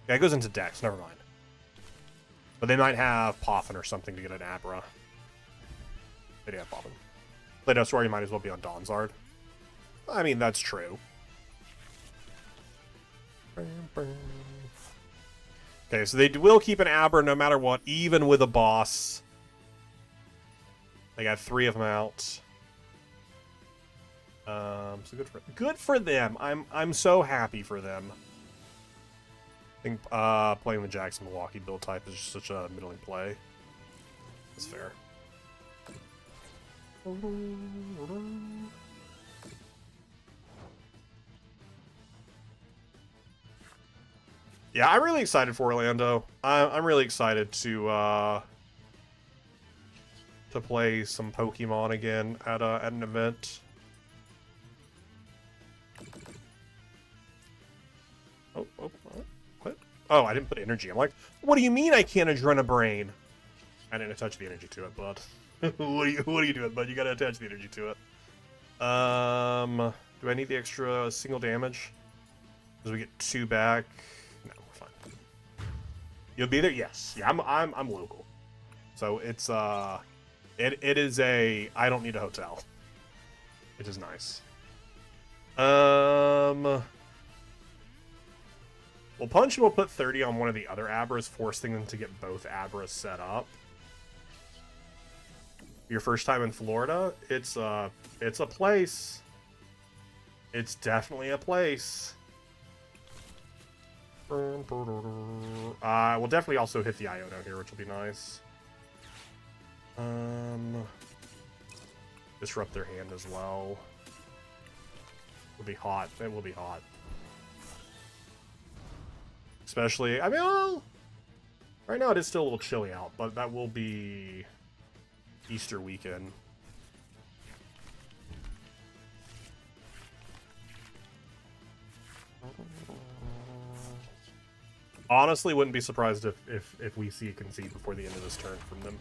Yeah, it goes into decks. Never mind. But they might have Poffin or something to get an Abra. They do have Poffin. Latios, you might as well be on Donzard. I mean, that's true. Okay, so they will keep an Abra no matter what, even with a boss. They got 3 of them out. So good for them. I'm so happy for them. I think playing the Jackson Milwaukee build type is just such a middling play. That's fair. Yeah, I'm really excited for Orlando. I'm really excited to play some Pokemon again at an event. Oh, what? Oh, I didn't put energy. I'm like, what do you mean I can't Adrenabrain? I didn't attach the energy to it, bud. what are you doing, bud? You gotta attach the energy to it. Do I need the extra single damage? Because we get 2 back. No, we're fine. You'll be there? Yes. Yeah, I'm local. So it's it is a I don't need a hotel. It is nice. Well, Punch will put 30 on one of the other Abras, forcing them to get both Abras set up. Your first time in Florida, it's a place. It's definitely a place. We'll definitely also hit the Iono here, which will be nice. Disrupt their hand as well. It'll be hot. It will be hot. Especially, I mean, well, right now it is still a little chilly out, but that will be Easter weekend. Honestly, wouldn't be surprised if we see a concede before the end of this turn from them.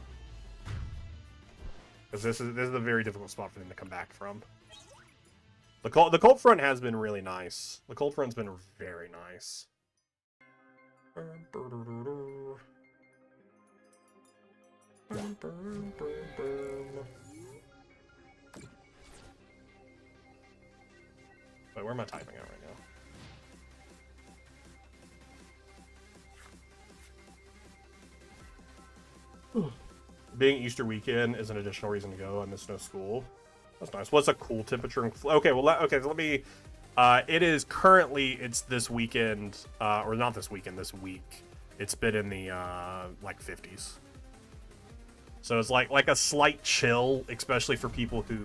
Because this is a very difficult spot for them to come back from. The cold front has been really nice. The cold front's been very nice. Wait, where am I typing at right now? Being Easter weekend is an additional reason to go. I missed no school. That's nice. What's a cool temperature? Okay, well, okay, so let me. It is currently. It's this weekend, or not this weekend. This week, it's been in the like 50s. So it's like a slight chill, especially for people who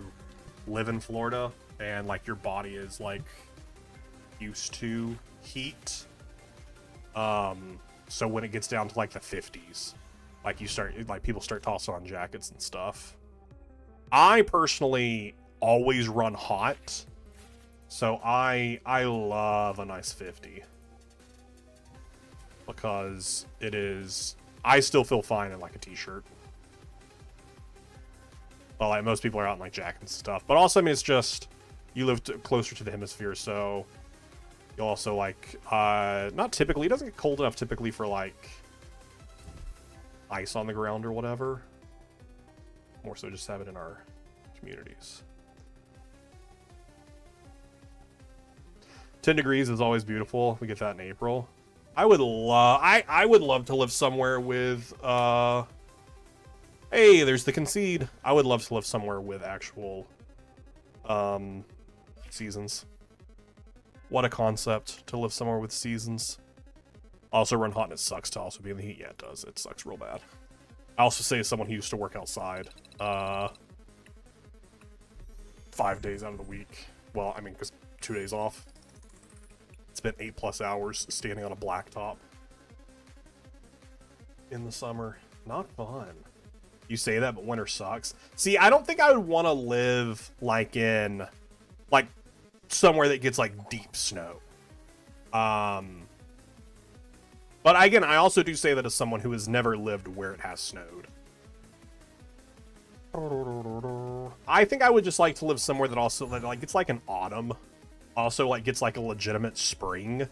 live in Florida and like your body is like used to heat. So when it gets down to like the 50s. Like people start tossing on jackets and stuff. I personally always run hot, so I love a nice 50 because it is. I still feel fine in like a t-shirt. Well, like most people are out in like jackets and stuff, but also I mean it's just you live closer to the hemisphere, so you also like not typically. It doesn't get cold enough typically for like ice on the ground or whatever. More so just have it in our communities. 10 degrees is always beautiful. We get that in April. I would love to live somewhere with hey, there's the concede. I would love to live somewhere with actual seasons. What a concept to live somewhere with seasons. Also run hot and it sucks to also be in the heat. Yeah, it does. It sucks real bad. I also say as someone who used to work outside 5 days out of the week. Well, I mean, because 2 days off. Spent 8+ hours standing on a blacktop in the summer. Not fun. You say that, but winter sucks. See, I don't think I would want to live like in like somewhere that gets like deep snow. But again, I also do say that as someone who has never lived where it has snowed. I think I would just like to live somewhere that also like it's like an autumn. Also like gets like a legitimate spring.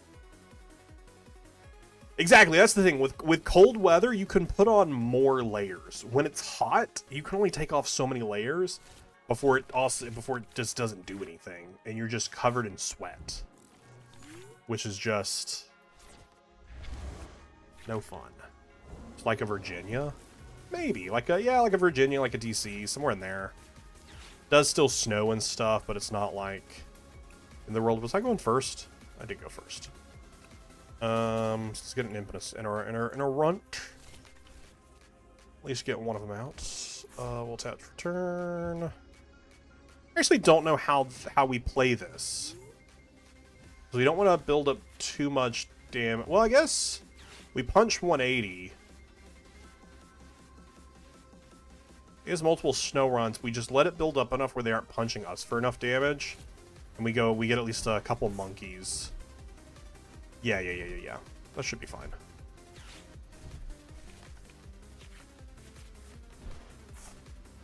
Exactly, that's the thing. With cold weather, you can put on more layers. When it's hot, you can only take off so many layers before it just doesn't do anything. And you're just covered in sweat. Which is just no fun. Like a Virginia? Maybe. Like a Virginia, like a DC, somewhere in there. Does still snow and stuff, but it's not like in the world. Was I going first? I did go first. Let's get an impetus in a runt. At least get one of them out. We'll tap return. I actually don't know how we play this. So we don't want to build up too much damage. Well, I guess we punch 180. He has multiple snow runs. We just let it build up enough where they aren't punching us for enough damage. And we get at least a couple monkeys. Yeah. That should be fine.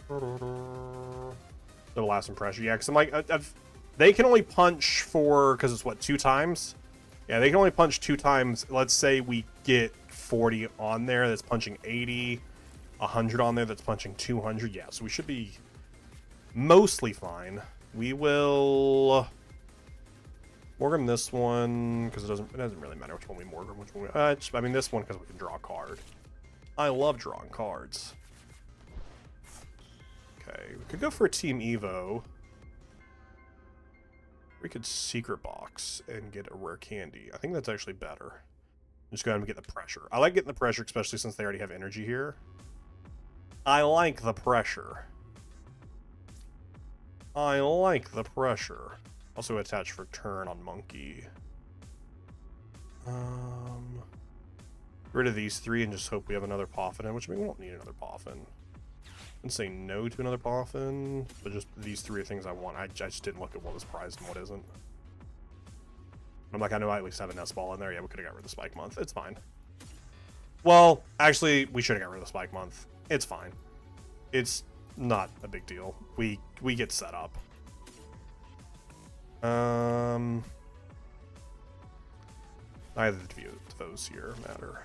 The last impression. Yeah, because I'm like, they can only punch for, because it's what, 2 times? Yeah, they can only punch 2 times. Let's say we get 40 on there that's punching 80. 100 on there that's punching 200. Yeah, so we should be mostly fine. We will Morgan this one because it doesn't really matter which one we Morgan, which one we, I mean this one because we can draw a card. I love drawing cards. Okay, we could go for a Team Evo. We could secret box and get a rare candy. I think that's actually better. Just go ahead and get the pressure. I like getting the pressure, especially since they already have energy here. I like the pressure. I like the pressure. Also attach for turn on monkey. Get rid of these 3 and just hope we have another Poffin, which I mean we don't need another Poffin. I didn't say no to another Poffin, but just these 3 are things I want. I just didn't look at what was prized and what isn't. I'm like, I know I at least have a nest ball in there. Yeah, we could have got rid of the Spike Month. It's fine. Well, actually, we should have got rid of the Spike Month. It's fine. It's not a big deal. We get set up. Neither of those here matter.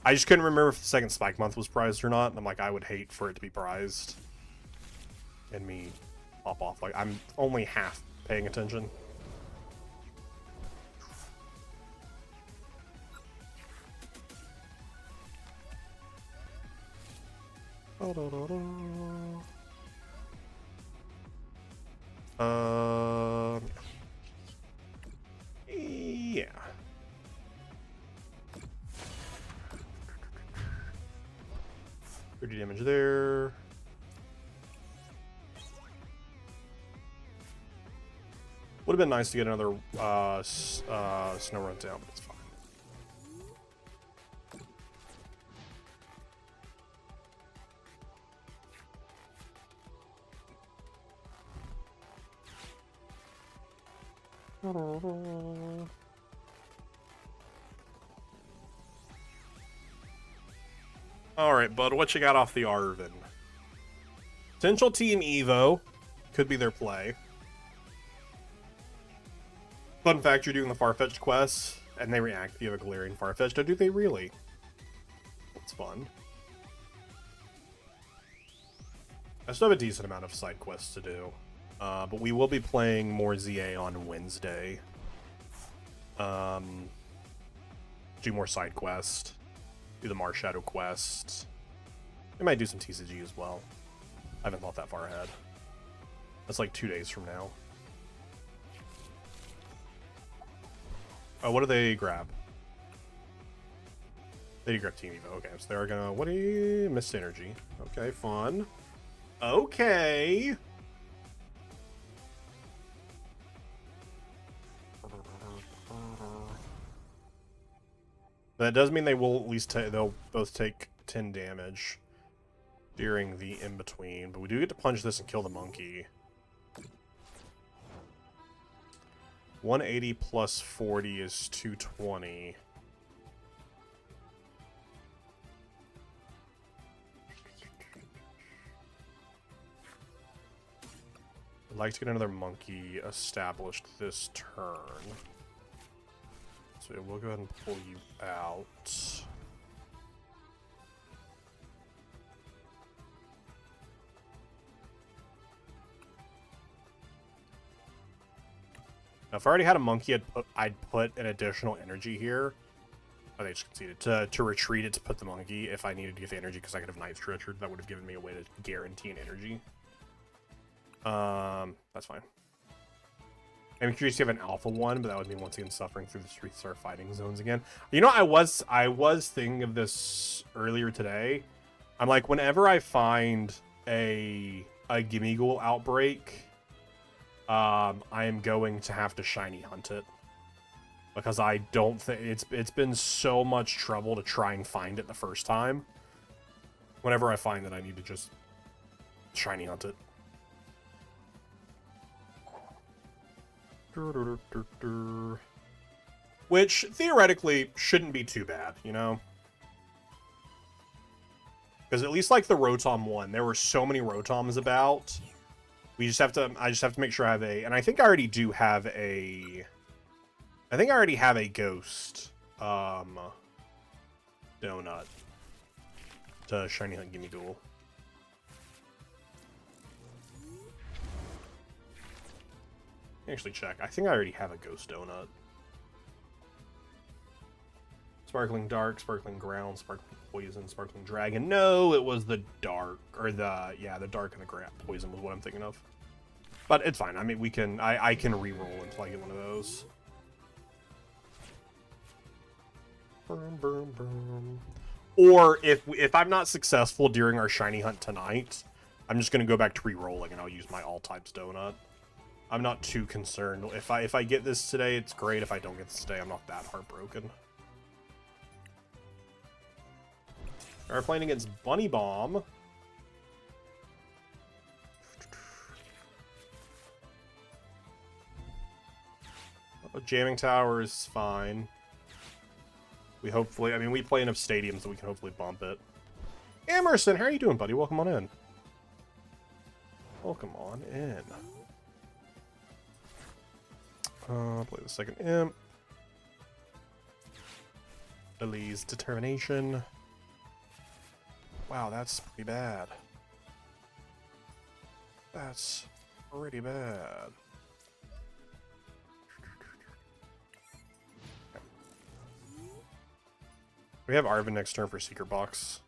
I just couldn't remember if the second Spike Month was prized or not. And I'm like, I would hate for it to be prized. And me pop off. Like, I'm only half paying attention. Yeah. 30 damage there. Would have been nice to get another snow run down, but it's fine. Alright, bud, what you got off the Arvin? Potential Team Evo. Could be their play. Fun fact, you're doing the Farfetch'd quests, and they react if you have a Galarian Farfetch'd. Oh, do they really? That's fun. I still have a decent amount of side quests to do. But we will be playing more ZA on Wednesday. Do more side quests. Do the Mars Shadow quest. I might do some TCG as well. I haven't thought that far ahead. That's like 2 days from now. Oh, what do they grab? They grab Team Evo. Okay, so they're gonna... What do you... Mist Energy. Okay, fun. Okay. That does mean they will at least they'll both take 10 damage during the in-between, but we do get to punch this and kill the monkey. 180 plus 40 is 220. I'd like to get another monkey established this turn. So we'll go ahead and pull you out. Now, if I already had a monkey, I'd put an additional energy here. Oh, they just conceded. To retreat it to put the monkey if I needed to get the energy, because I could have Night Stretcher. That would have given me a way to guarantee an energy. That's fine. I'm curious if you have an alpha one, but that would mean once again suffering through the 3-star fighting zones again. You know, I was thinking of this earlier today. I'm like, whenever I find a Gimmighoul outbreak, I am going to have to shiny hunt it, because I don't think it's been so much trouble to try and find it the first time. Whenever I find that, I need to just shiny hunt it. Which theoretically shouldn't be too bad, you know? Because at least like the Rotom one, there were so many Rotoms about. I just have to make sure I have a, and I think I already do have a, I think I already have a ghost donut to shiny hunt Gimmighoul. Actually check. I think I already have a ghost donut. Sparkling Dark, Sparkling Ground, Sparkling Poison, Sparkling Dragon. No, it was the Dark, or the Dark and the Poison was what I'm thinking of. But it's fine. I mean, we can, I can re-roll until I get one of those. Or if I'm not successful during our shiny hunt tonight, I'm just gonna go back to re-rolling and I'll use my all types donut. I'm not too concerned. If I get this today, it's great. If I don't get this today, I'm not that heartbroken. We're playing against Bunny Bomb. Oh, Jamming Tower is fine. We hopefully, I mean, we play enough stadiums that we can hopefully bump it. Emerson, how are you doing, buddy? Welcome on in. Welcome on in. Play the second imp. Elise determination. Wow, that's pretty bad. That's pretty bad. We have Arvin next turn for Secret Box.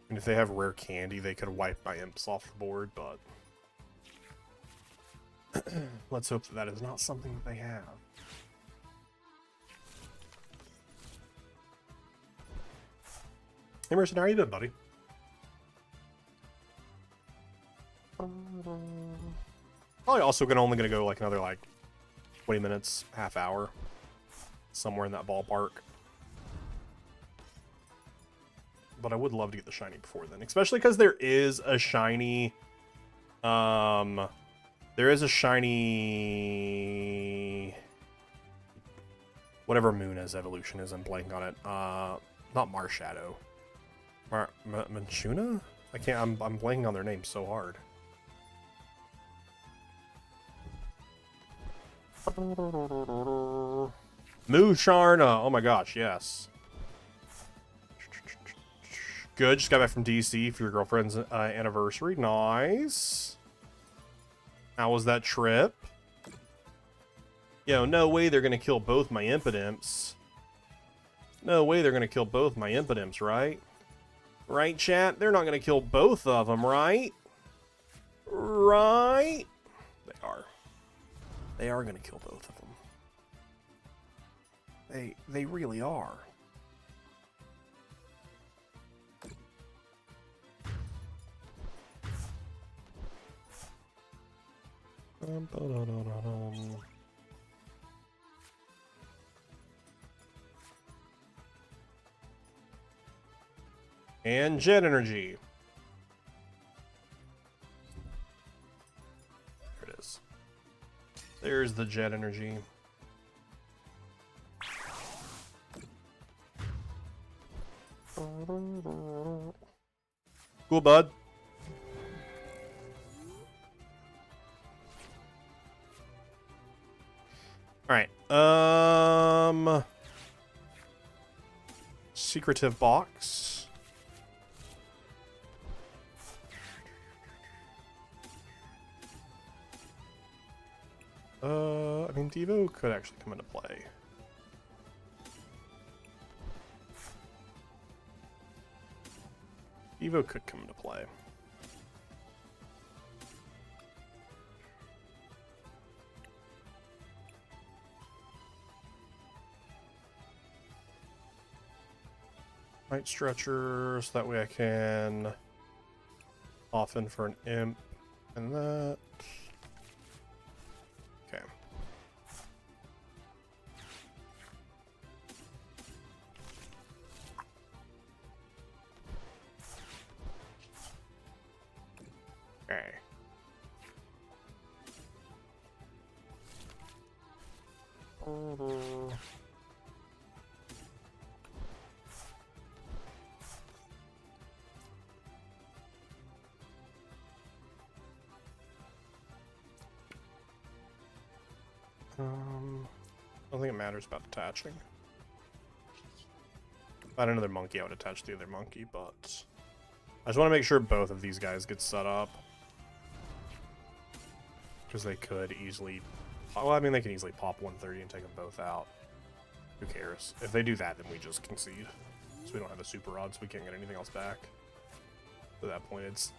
And if they have rare candy, they could wipe my imps off the board, but let's hope that that is not something that they have. Emerson, how are you doing, buddy? Probably also only gonna go like another 20 minutes, half hour, somewhere in that ballpark. But I would love to get the shiny before then, especially because there is a shiny. There is a shiny. Whatever Muna's evolution is, I'm blanking on it. Not Marshadow. Manchuna? I can't. I'm blanking on their names so hard. Musharna. Oh my gosh, yes. Good. Just got back from DC for your girlfriend's anniversary. Nice. How was that trip? Yo, no way they're gonna kill both my Impidimps. No way they're gonna kill both my Impidimps, right? Right, chat? They're not gonna kill both of them, right? Right? They are. They are gonna kill both of them. They really are. And jet energy. There it is. There's the jet energy. Cool, bud. All right. Secretive box. I mean, Devo could actually come into play. Devo could come into play. Night Stretcher, so that way I can off in for an imp and that. Okay. Okay. I don't think it matters about attaching. If I had another monkey, I would attach the other monkey, but I just want to make sure both of these guys get set up. Because they could easily... Well, I mean, they can easily pop 130 and take them both out. Who cares? If they do that, then we just concede. So we don't have a super rod, so we can't get anything else back. At that point, it's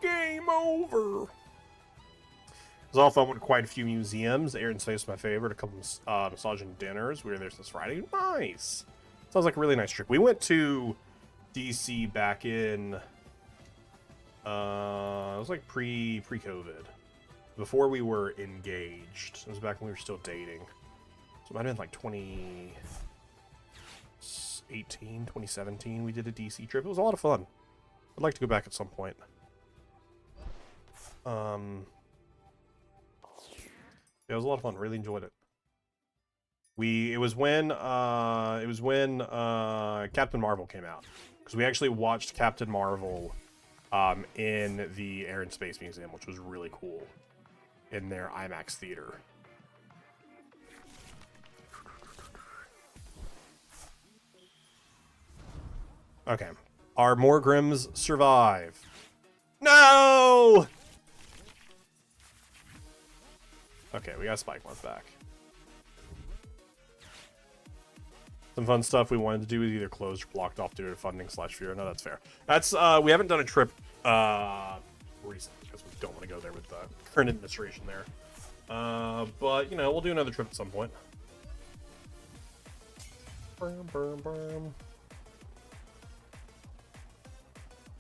game over! It was all fun with quite a few museums. Aaron's Face is my favorite. A couple massaging dinners. We were there this Friday. Nice! Sounds like a really nice trip. We went to DC back in... it was like pre-COVID. Before we were engaged. It was back when we were still dating. So it might have been like 2018, 2017 we did a DC trip. It was a lot of fun. I'd like to go back at some point. Yeah, it was a lot of fun. Really enjoyed it. It was when Captain Marvel came out, because we actually watched Captain Marvel in the Air and Space Museum, which was really cool, in their IMAX theater. Okay. Are Morgrims survive? No! Okay, we got Spike Month back. Some fun stuff we wanted to do is either closed or blocked off due to funding / fear. No, that's fair. That's we haven't done a trip recently because we don't want to go there with the current administration there. But you know, we'll do another trip at some point.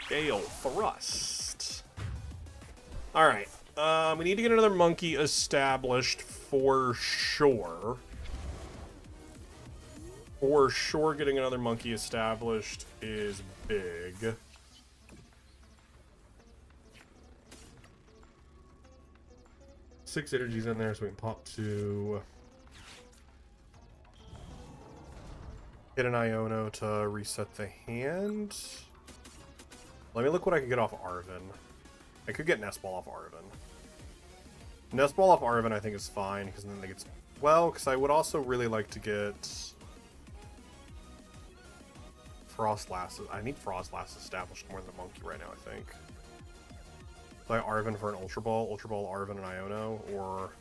Gale Thrust. All right. We need to get another monkey established for sure. For sure, getting another monkey established is big. Six energies in there, so we can pop 2. Hit an Iono to reset the hand. Let me look what I can get off Arven. I could get Nestball off Arven. Nestball off Arven I think is fine, because then they get... Well, because I would also really like to get... Frostlass. I need Frostlass established more than the monkey right now, I think. Play Arven for an Ultra Ball, Arven, and Iono, or...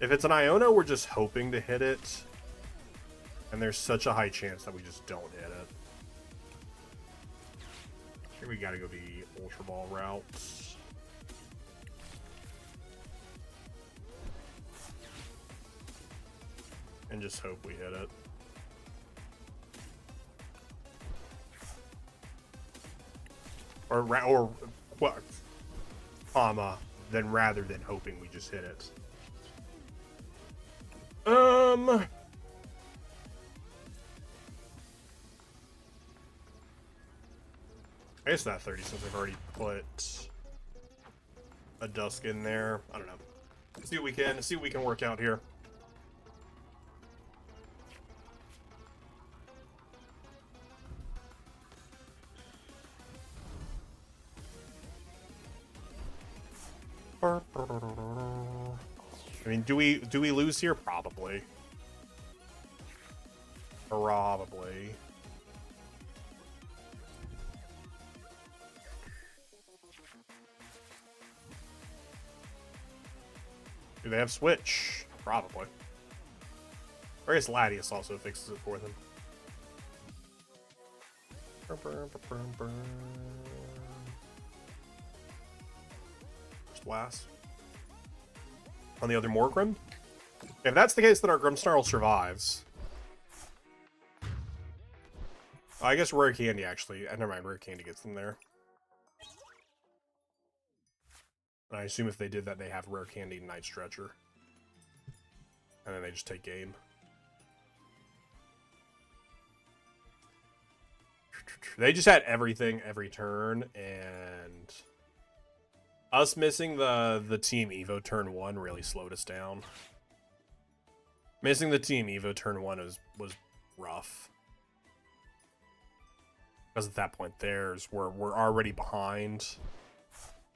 If it's an Iono, we're just hoping to hit it. And there's such a high chance that we just don't hit it. I think we gotta go the Ultra Ball route. And just hope we hit it. Or what? Comma. Then rather than hoping we just hit it. I guess not 30 since I've already put a Dusk in there. I don't know. See what we can work out here. I mean, do we lose here? Probably. Probably. Do they have Switch? Probably. Or I guess Latios also fixes it for them. Blast. On the other Morgrim? If that's the case, then our Grimmsnarl survives. I guess Rare Candy, actually. Never mind, Rare Candy gets them there. And I assume if they did that, they have Rare Candy and Night Stretcher. And then they just take game. They just had everything every turn, and... Us missing the Team Evo turn 1 really slowed us down. Missing the Team Evo turn 1 was rough. Because at that point, we're already behind.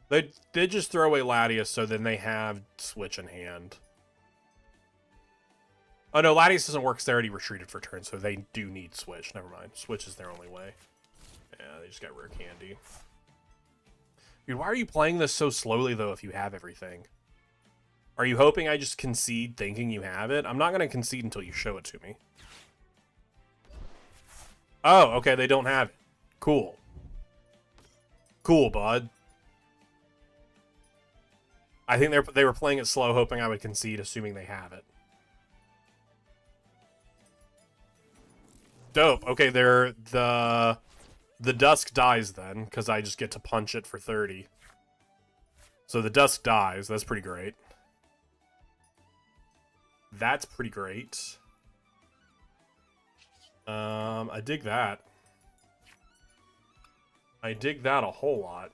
They did just throw away Latios, so then they have Switch in hand. Oh no, Latios doesn't work because they already retreated for turn, so they do need Switch. Never mind. Switch is their only way. Yeah, they just got Rare Candy. Dude, why are you playing this so slowly, though, if you have everything? Are you hoping I just concede thinking you have it? I'm not going to concede until you show it to me. Oh, okay, they don't have it. Cool. Cool, bud. I think they were playing it slow, hoping I would concede, assuming they have it. Dope. Okay, the Dusk dies then, because I just get to punch it for 30. So the Dusk dies. That's pretty great. That's pretty great. I dig that. I dig that a whole lot.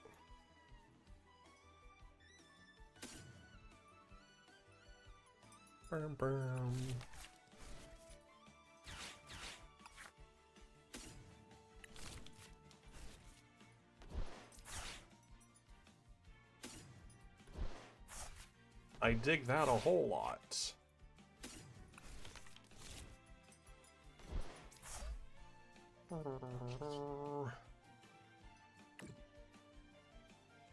I dig that a whole lot.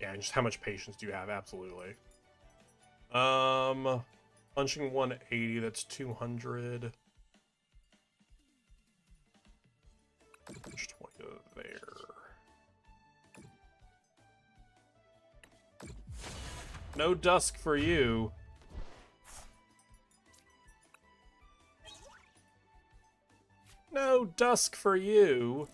Yeah, and just how much patience do you have? Absolutely. Punching 180, that's 200. Just 20 there. No dusk for you. No dusk for you.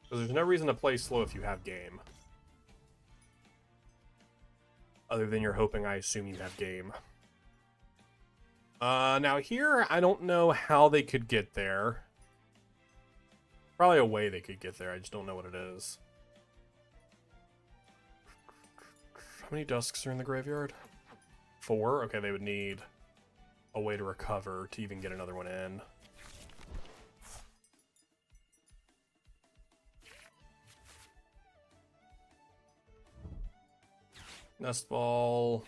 Because there's no reason to play slow if you have game. Other than you're hoping, I assume you have game. Now here, I don't know how they could get there. Probably a way they could get there, I just don't know what it is. How many dusks are in the graveyard? 4? Okay, they would need a way to recover to even get another one in. Nest ball.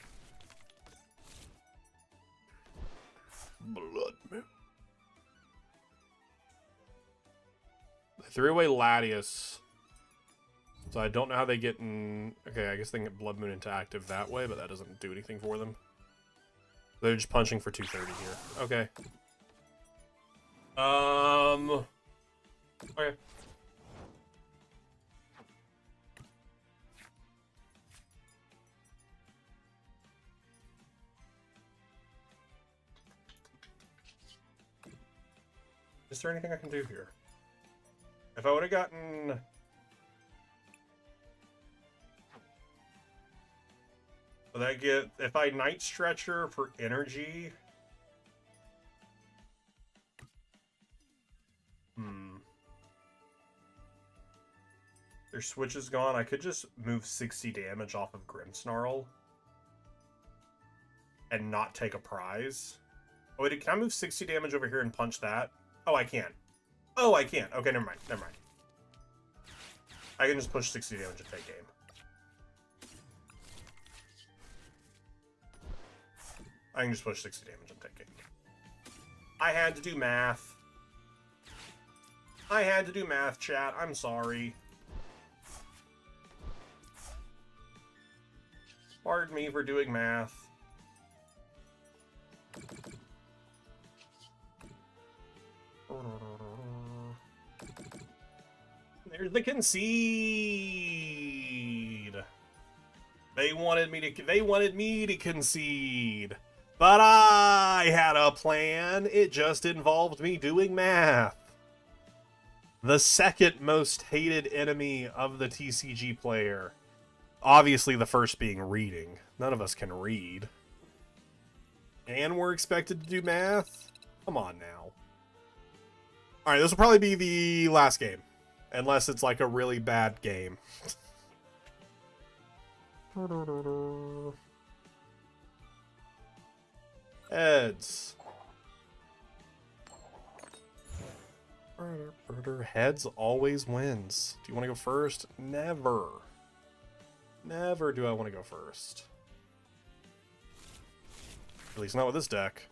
Blood moon. They threw away Latios. So I don't know how they get in... Okay, I guess they can get Blood Moon into active that way, but that doesn't do anything for them. They're just punching for 230 here. Okay. Okay. Is there anything I can do here? If I would have gotten... Would I get... If I Night Stretcher for energy... Their switch is gone. I could just move 60 damage off of Grimmsnarl. And not take a prize. Oh, wait, can I move 60 damage over here and punch that? Oh, I can. Oh, I can. Okay, never mind. Never mind. I can just push 60 damage and take game. I can just push 60 damage and take game. I had to do math. I had to do math, chat. I'm sorry. Pardon me for doing math. There's the concede. They wanted me to concede. But I had a plan. It just involved me doing math. The second most hated enemy of the TCG player. Obviously the first being reading. None of us can read. And we're expected to do math? Come on now. Alright, this will probably be the last game. Unless it's like a really bad game. Heads. Heads always wins. Do you want to go first? Never. Never do I want to go first. At least not with this deck.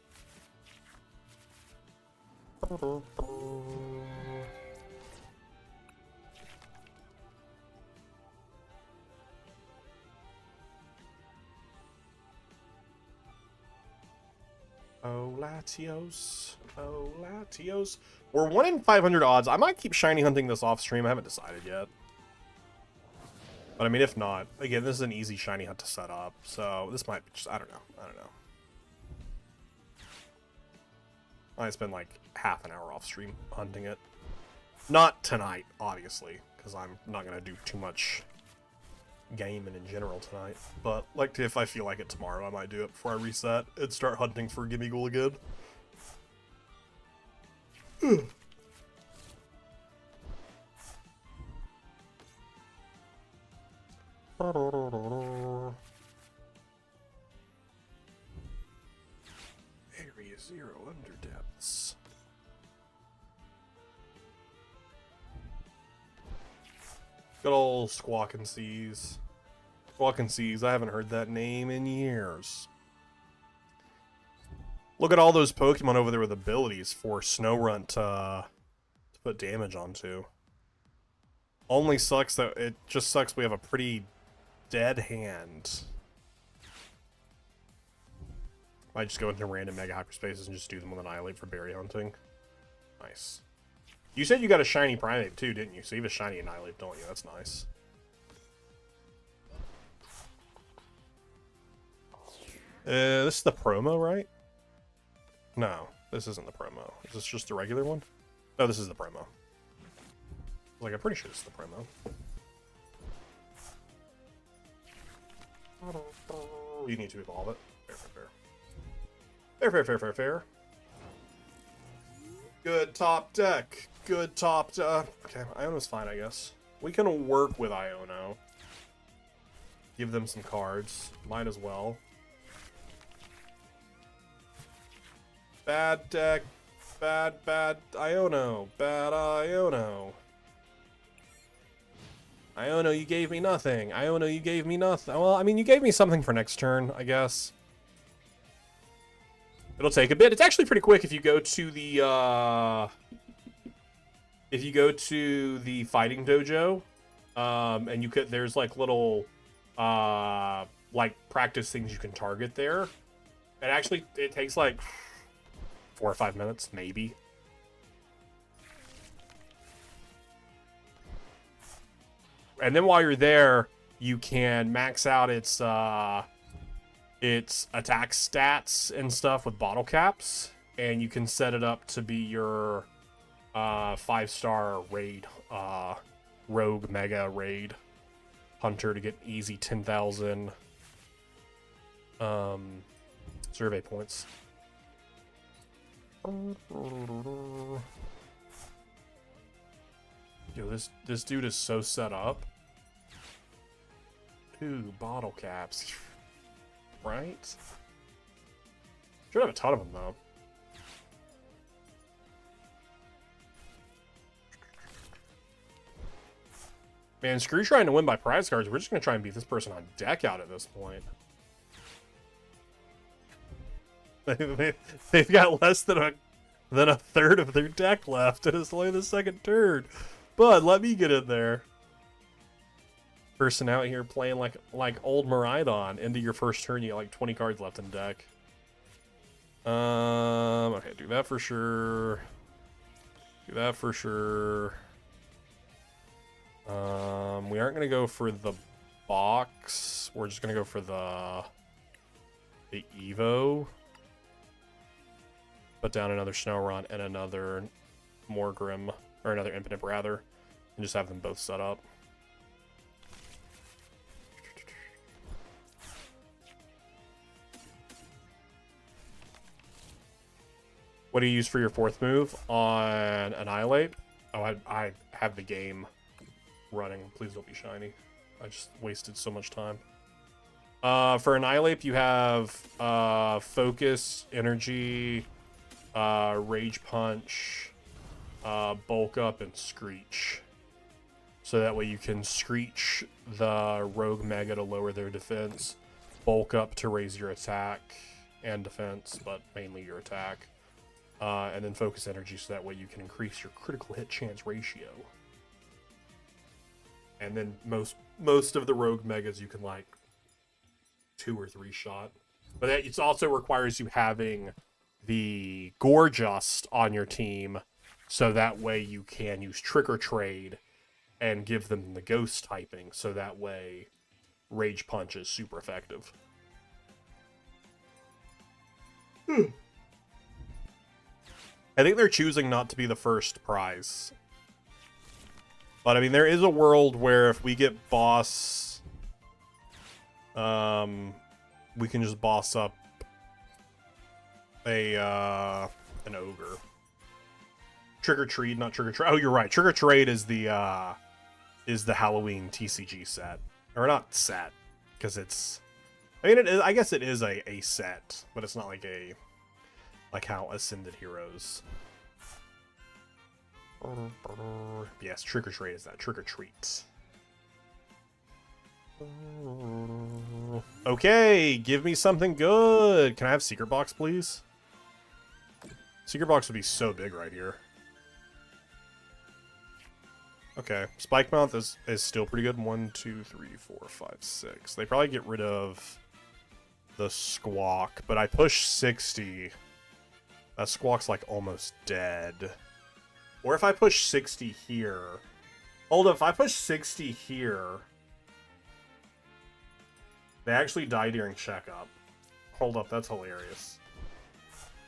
Oh, Latios. Oh, Latios. We're 1 in 500 odds. I might keep shiny hunting this off stream. I haven't decided yet. But I mean, if not, again, this is an easy shiny hunt to set up. So this might be just, I don't know. I don't know. I might spend like half an hour off stream hunting it. Not tonight, obviously, because I'm not going to do too much gaming in general tonight. But like, if I feel like it tomorrow, I might do it before I reset and start hunting for Gimme Ghoul again. Area 0 under depths. Good old Squawkin' Seas. Squawkin' Seas, I haven't heard that name in years. Look at all those Pokemon over there with abilities for Snorunt to put damage onto. Only sucks that it just sucks we have a pretty dead hand. Might just go into random mega hyperspaces and just do them with Annihilate for berry hunting. Nice. You said you got a shiny Primate too, didn't you? So you have a shiny Annihilate, don't you? That's nice. This is the promo, right? No, this isn't the promo. Is this just the regular one? No, this is the promo. Like, I'm pretty sure this is the promo. You need to evolve it. Fair, fair, fair. Fair, fair, fair, fair, fair. Good top deck. Good top deck. Okay, Iono's fine, I guess. We can work with Iono. Give them some cards. Might as well. Bad deck. Bad Iono. Bad Iono. Iono, you gave me nothing. Iono, you gave me nothing. Well, I mean, you gave me something for next turn, I guess. It'll take a bit. It's actually pretty quick if you go to the, fighting dojo, and you could, there's like little, like practice things you can target there. And actually, it takes like 4 or 5 minutes, maybe. And then while you're there, you can max out its attack stats and stuff with bottle caps, and you can set it up to be your 5-star raid, rogue mega raid hunter to get easy 10,000 survey points. Yo, this dude is so set up. 2 bottle caps. Right? Should have a ton of them, though. Man, screw trying to win by prize cards. We're just going to try and beat this person on deck out at this point. They've got less than a third of their deck left, and it's only the second turn. But let me get in there. Person out here playing like old Miraidon. Into your first turn, you got like 20 cards left in deck. Okay, do that for sure. Do that for sure. We aren't gonna go for the box. We're just gonna go for the Evo. Put down another Snorunt and another Morgrim, or another Impidimp rather, and just have them both set up. What do you use for your 4th move on Annihilate? Oh, I have the game running. Please don't be shiny. I just wasted so much time. For Annihilate, you have Focus, Energy, Rage Punch, Bulk Up, and Screech. So that way you can Screech the Rogue Mega to lower their defense, Bulk Up to raise your attack and defense, but mainly your attack. And then Focus Energy so that way you can increase your critical hit chance ratio. And then most of the Rogue Megas you can like 2 or 3 shot. But it also requires you having the Gorgeous on your team so that way you can use Trick or Trade and give them the Ghost typing so that way Rage Punch is super effective. I think they're choosing not to be the first prize. But, I mean, there is a world where if we get boss... we can just boss up an ogre. Trick or Treat, not Trick or Trade. Oh, you're right. Trick or Trade is the Halloween TCG set. Or not set, because it's... I mean, I guess it is a set, but it's not like a... Like how Ascended Heroes. Yes, Trick or Treat is that. Trick or Treat. Okay, give me something good. Can I have Secret Box, please? Secret Box would be so big right here. Okay, Spike Mouth is still pretty good. 1, 2, 3, 4, 5, 6. They probably get rid of the Squawk, but I push 60. That Squawk's like almost dead. Or if I push 60 here. Hold up, if I push 60 here, they actually die during checkup. Hold up, that's hilarious.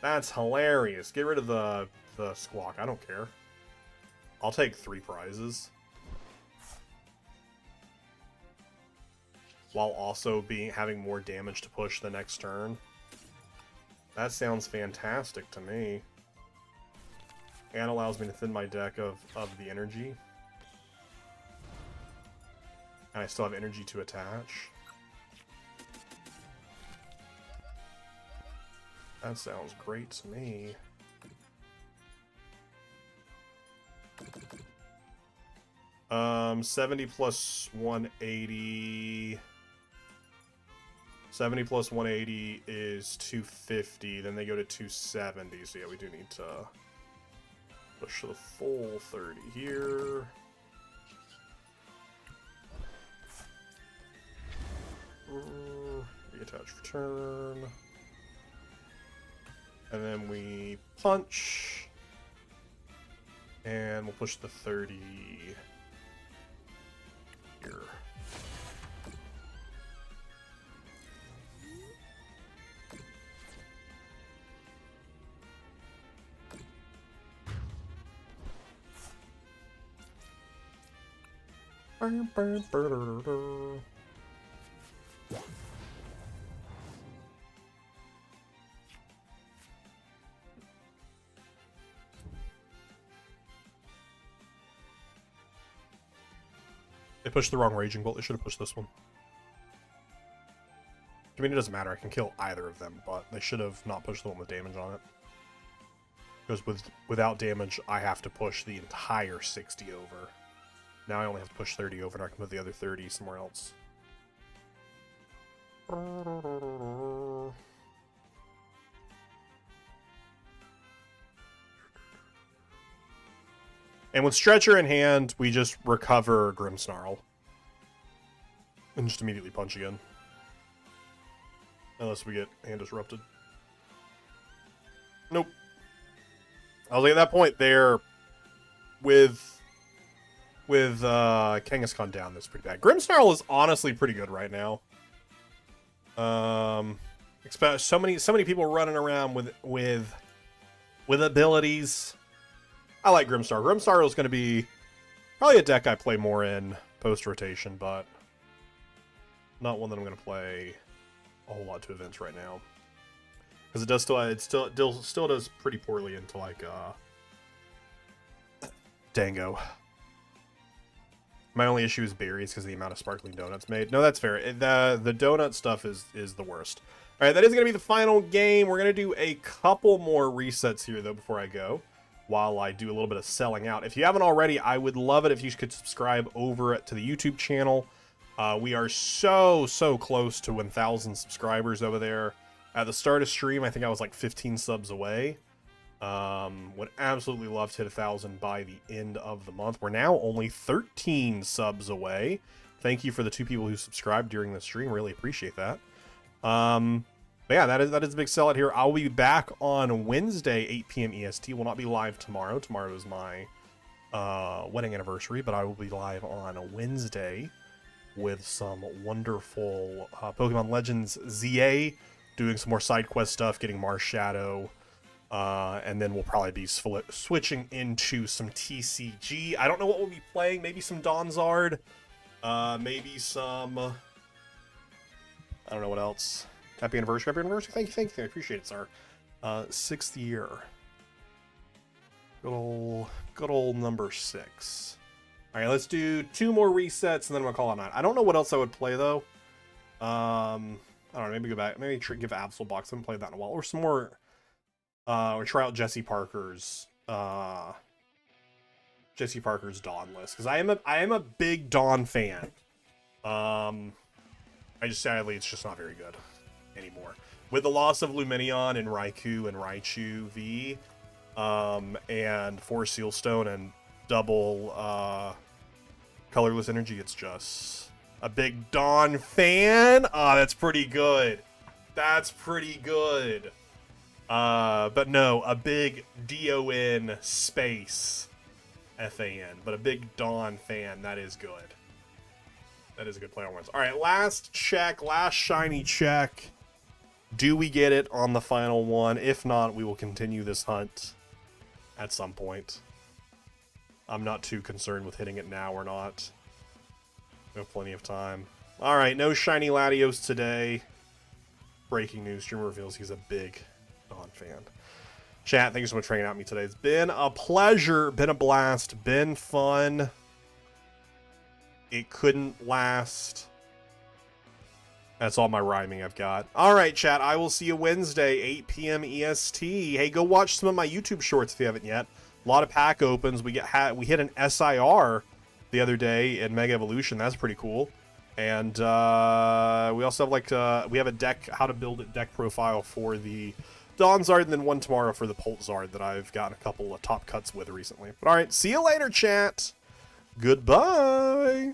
That's hilarious. Get rid of the Squawk. I don't care. I'll take 3 prizes. While also having more damage to push the next turn. That sounds fantastic to me. And allows me to thin my deck of the energy. And I still have energy to attach. That sounds great to me. Um, 70 plus 180. 70 plus 180 is 250. Then they go to 270. So yeah, we do need to push the full 30 here. Reattach return. And then we punch. And we'll push the 30 here. They pushed the wrong Raging Bolt. They should have pushed this one. I mean, it doesn't matter. I can kill either of them, but they should have not pushed the one with damage on it. Because without damage, I have to push the entire 60 over. Now I only have to push 30 over, and I can put the other 30 somewhere else. And with Stretcher in hand, we just recover Grimmsnarl. And just immediately punch again. Unless we get hand disrupted. Nope. I was like, at that point there, with Kangaskhan down, that's pretty bad. Grimmsnarl is honestly pretty good right now. So many people running around with abilities. I like Grimmsnarl. Grimmsnarl is going to be probably a deck I play more in post-rotation, but not one that I'm going to play a whole lot to events right now. Because it still does pretty poorly into, like, Dango. My only issue is berries because of the amount of sparkling donuts made. No, that's fair. The donut stuff is the worst. All right, that is going to be the final game. We're going to do a couple more resets here, though, before I go. While I do a little bit of selling out. If you haven't already, I would love it if you could subscribe over to the YouTube channel. We are so close to 1,000 subscribers over there. At the start of stream, I think I was like 15 subs away. Would absolutely love to hit 1,000 by the end of the month. We're now only 13 subs away. Thank you for the 2 people who subscribed during the stream. Really appreciate that. But yeah, that is a big sellout here. I'll be back on Wednesday, 8 p.m. EST. Will not be live tomorrow. Tomorrow is my wedding anniversary, but I will be live on Wednesday with some wonderful Pokemon Legends ZA, doing some more side quest stuff, getting Mars Shadow, and then we'll probably be switching into some TCG. I don't know what we'll be playing. Maybe some Donzard, maybe some... I don't know what else. Happy anniversary, happy anniversary. Thank you. I appreciate it, sir. 6th year. Good old number 6. All right, let's do 2 more resets and then we'll call it a night. I don't know what else I would play though. I don't know. Maybe go back. Maybe give Absol Box. I haven't played that in a while. Or some more. Or try out Jesse Parker's Dawn list, because I am a big Dawn fan. I just sadly it's just not very good anymore. With the loss of Luminion and Raikou and Raichu V, and 4 Sealstone and double colorless energy, it's just a big Dawn fan. That's pretty good. That's pretty good. But no, a big DON space FAN, but a big Dawn fan. That is good. That is a good play on words. All right, last check, last shiny check. Do we get it on the final one? If not, we will continue this hunt at some point. I'm not too concerned with hitting it now or not. We have plenty of time. All right, no shiny Latios today. Breaking news, Streamer reveals he's a big Dawn fan. Chat, thank you so much for hanging out with me today. It's been a pleasure, been a blast, been fun. It couldn't last. That's all my rhyming I've got. All right, chat, I will see you Wednesday, 8 p.m. EST. Hey, go watch some of my YouTube shorts if you haven't yet. A lot of pack opens. We hit an SIR the other day in Mega Evolution. That's pretty cool. And we also have we have a deck, how to build a deck profile for the Dawn Zard, and then one tomorrow for the Pult Zard that I've gotten a couple of top cuts with recently. But all right, see you later, chat. Goodbye.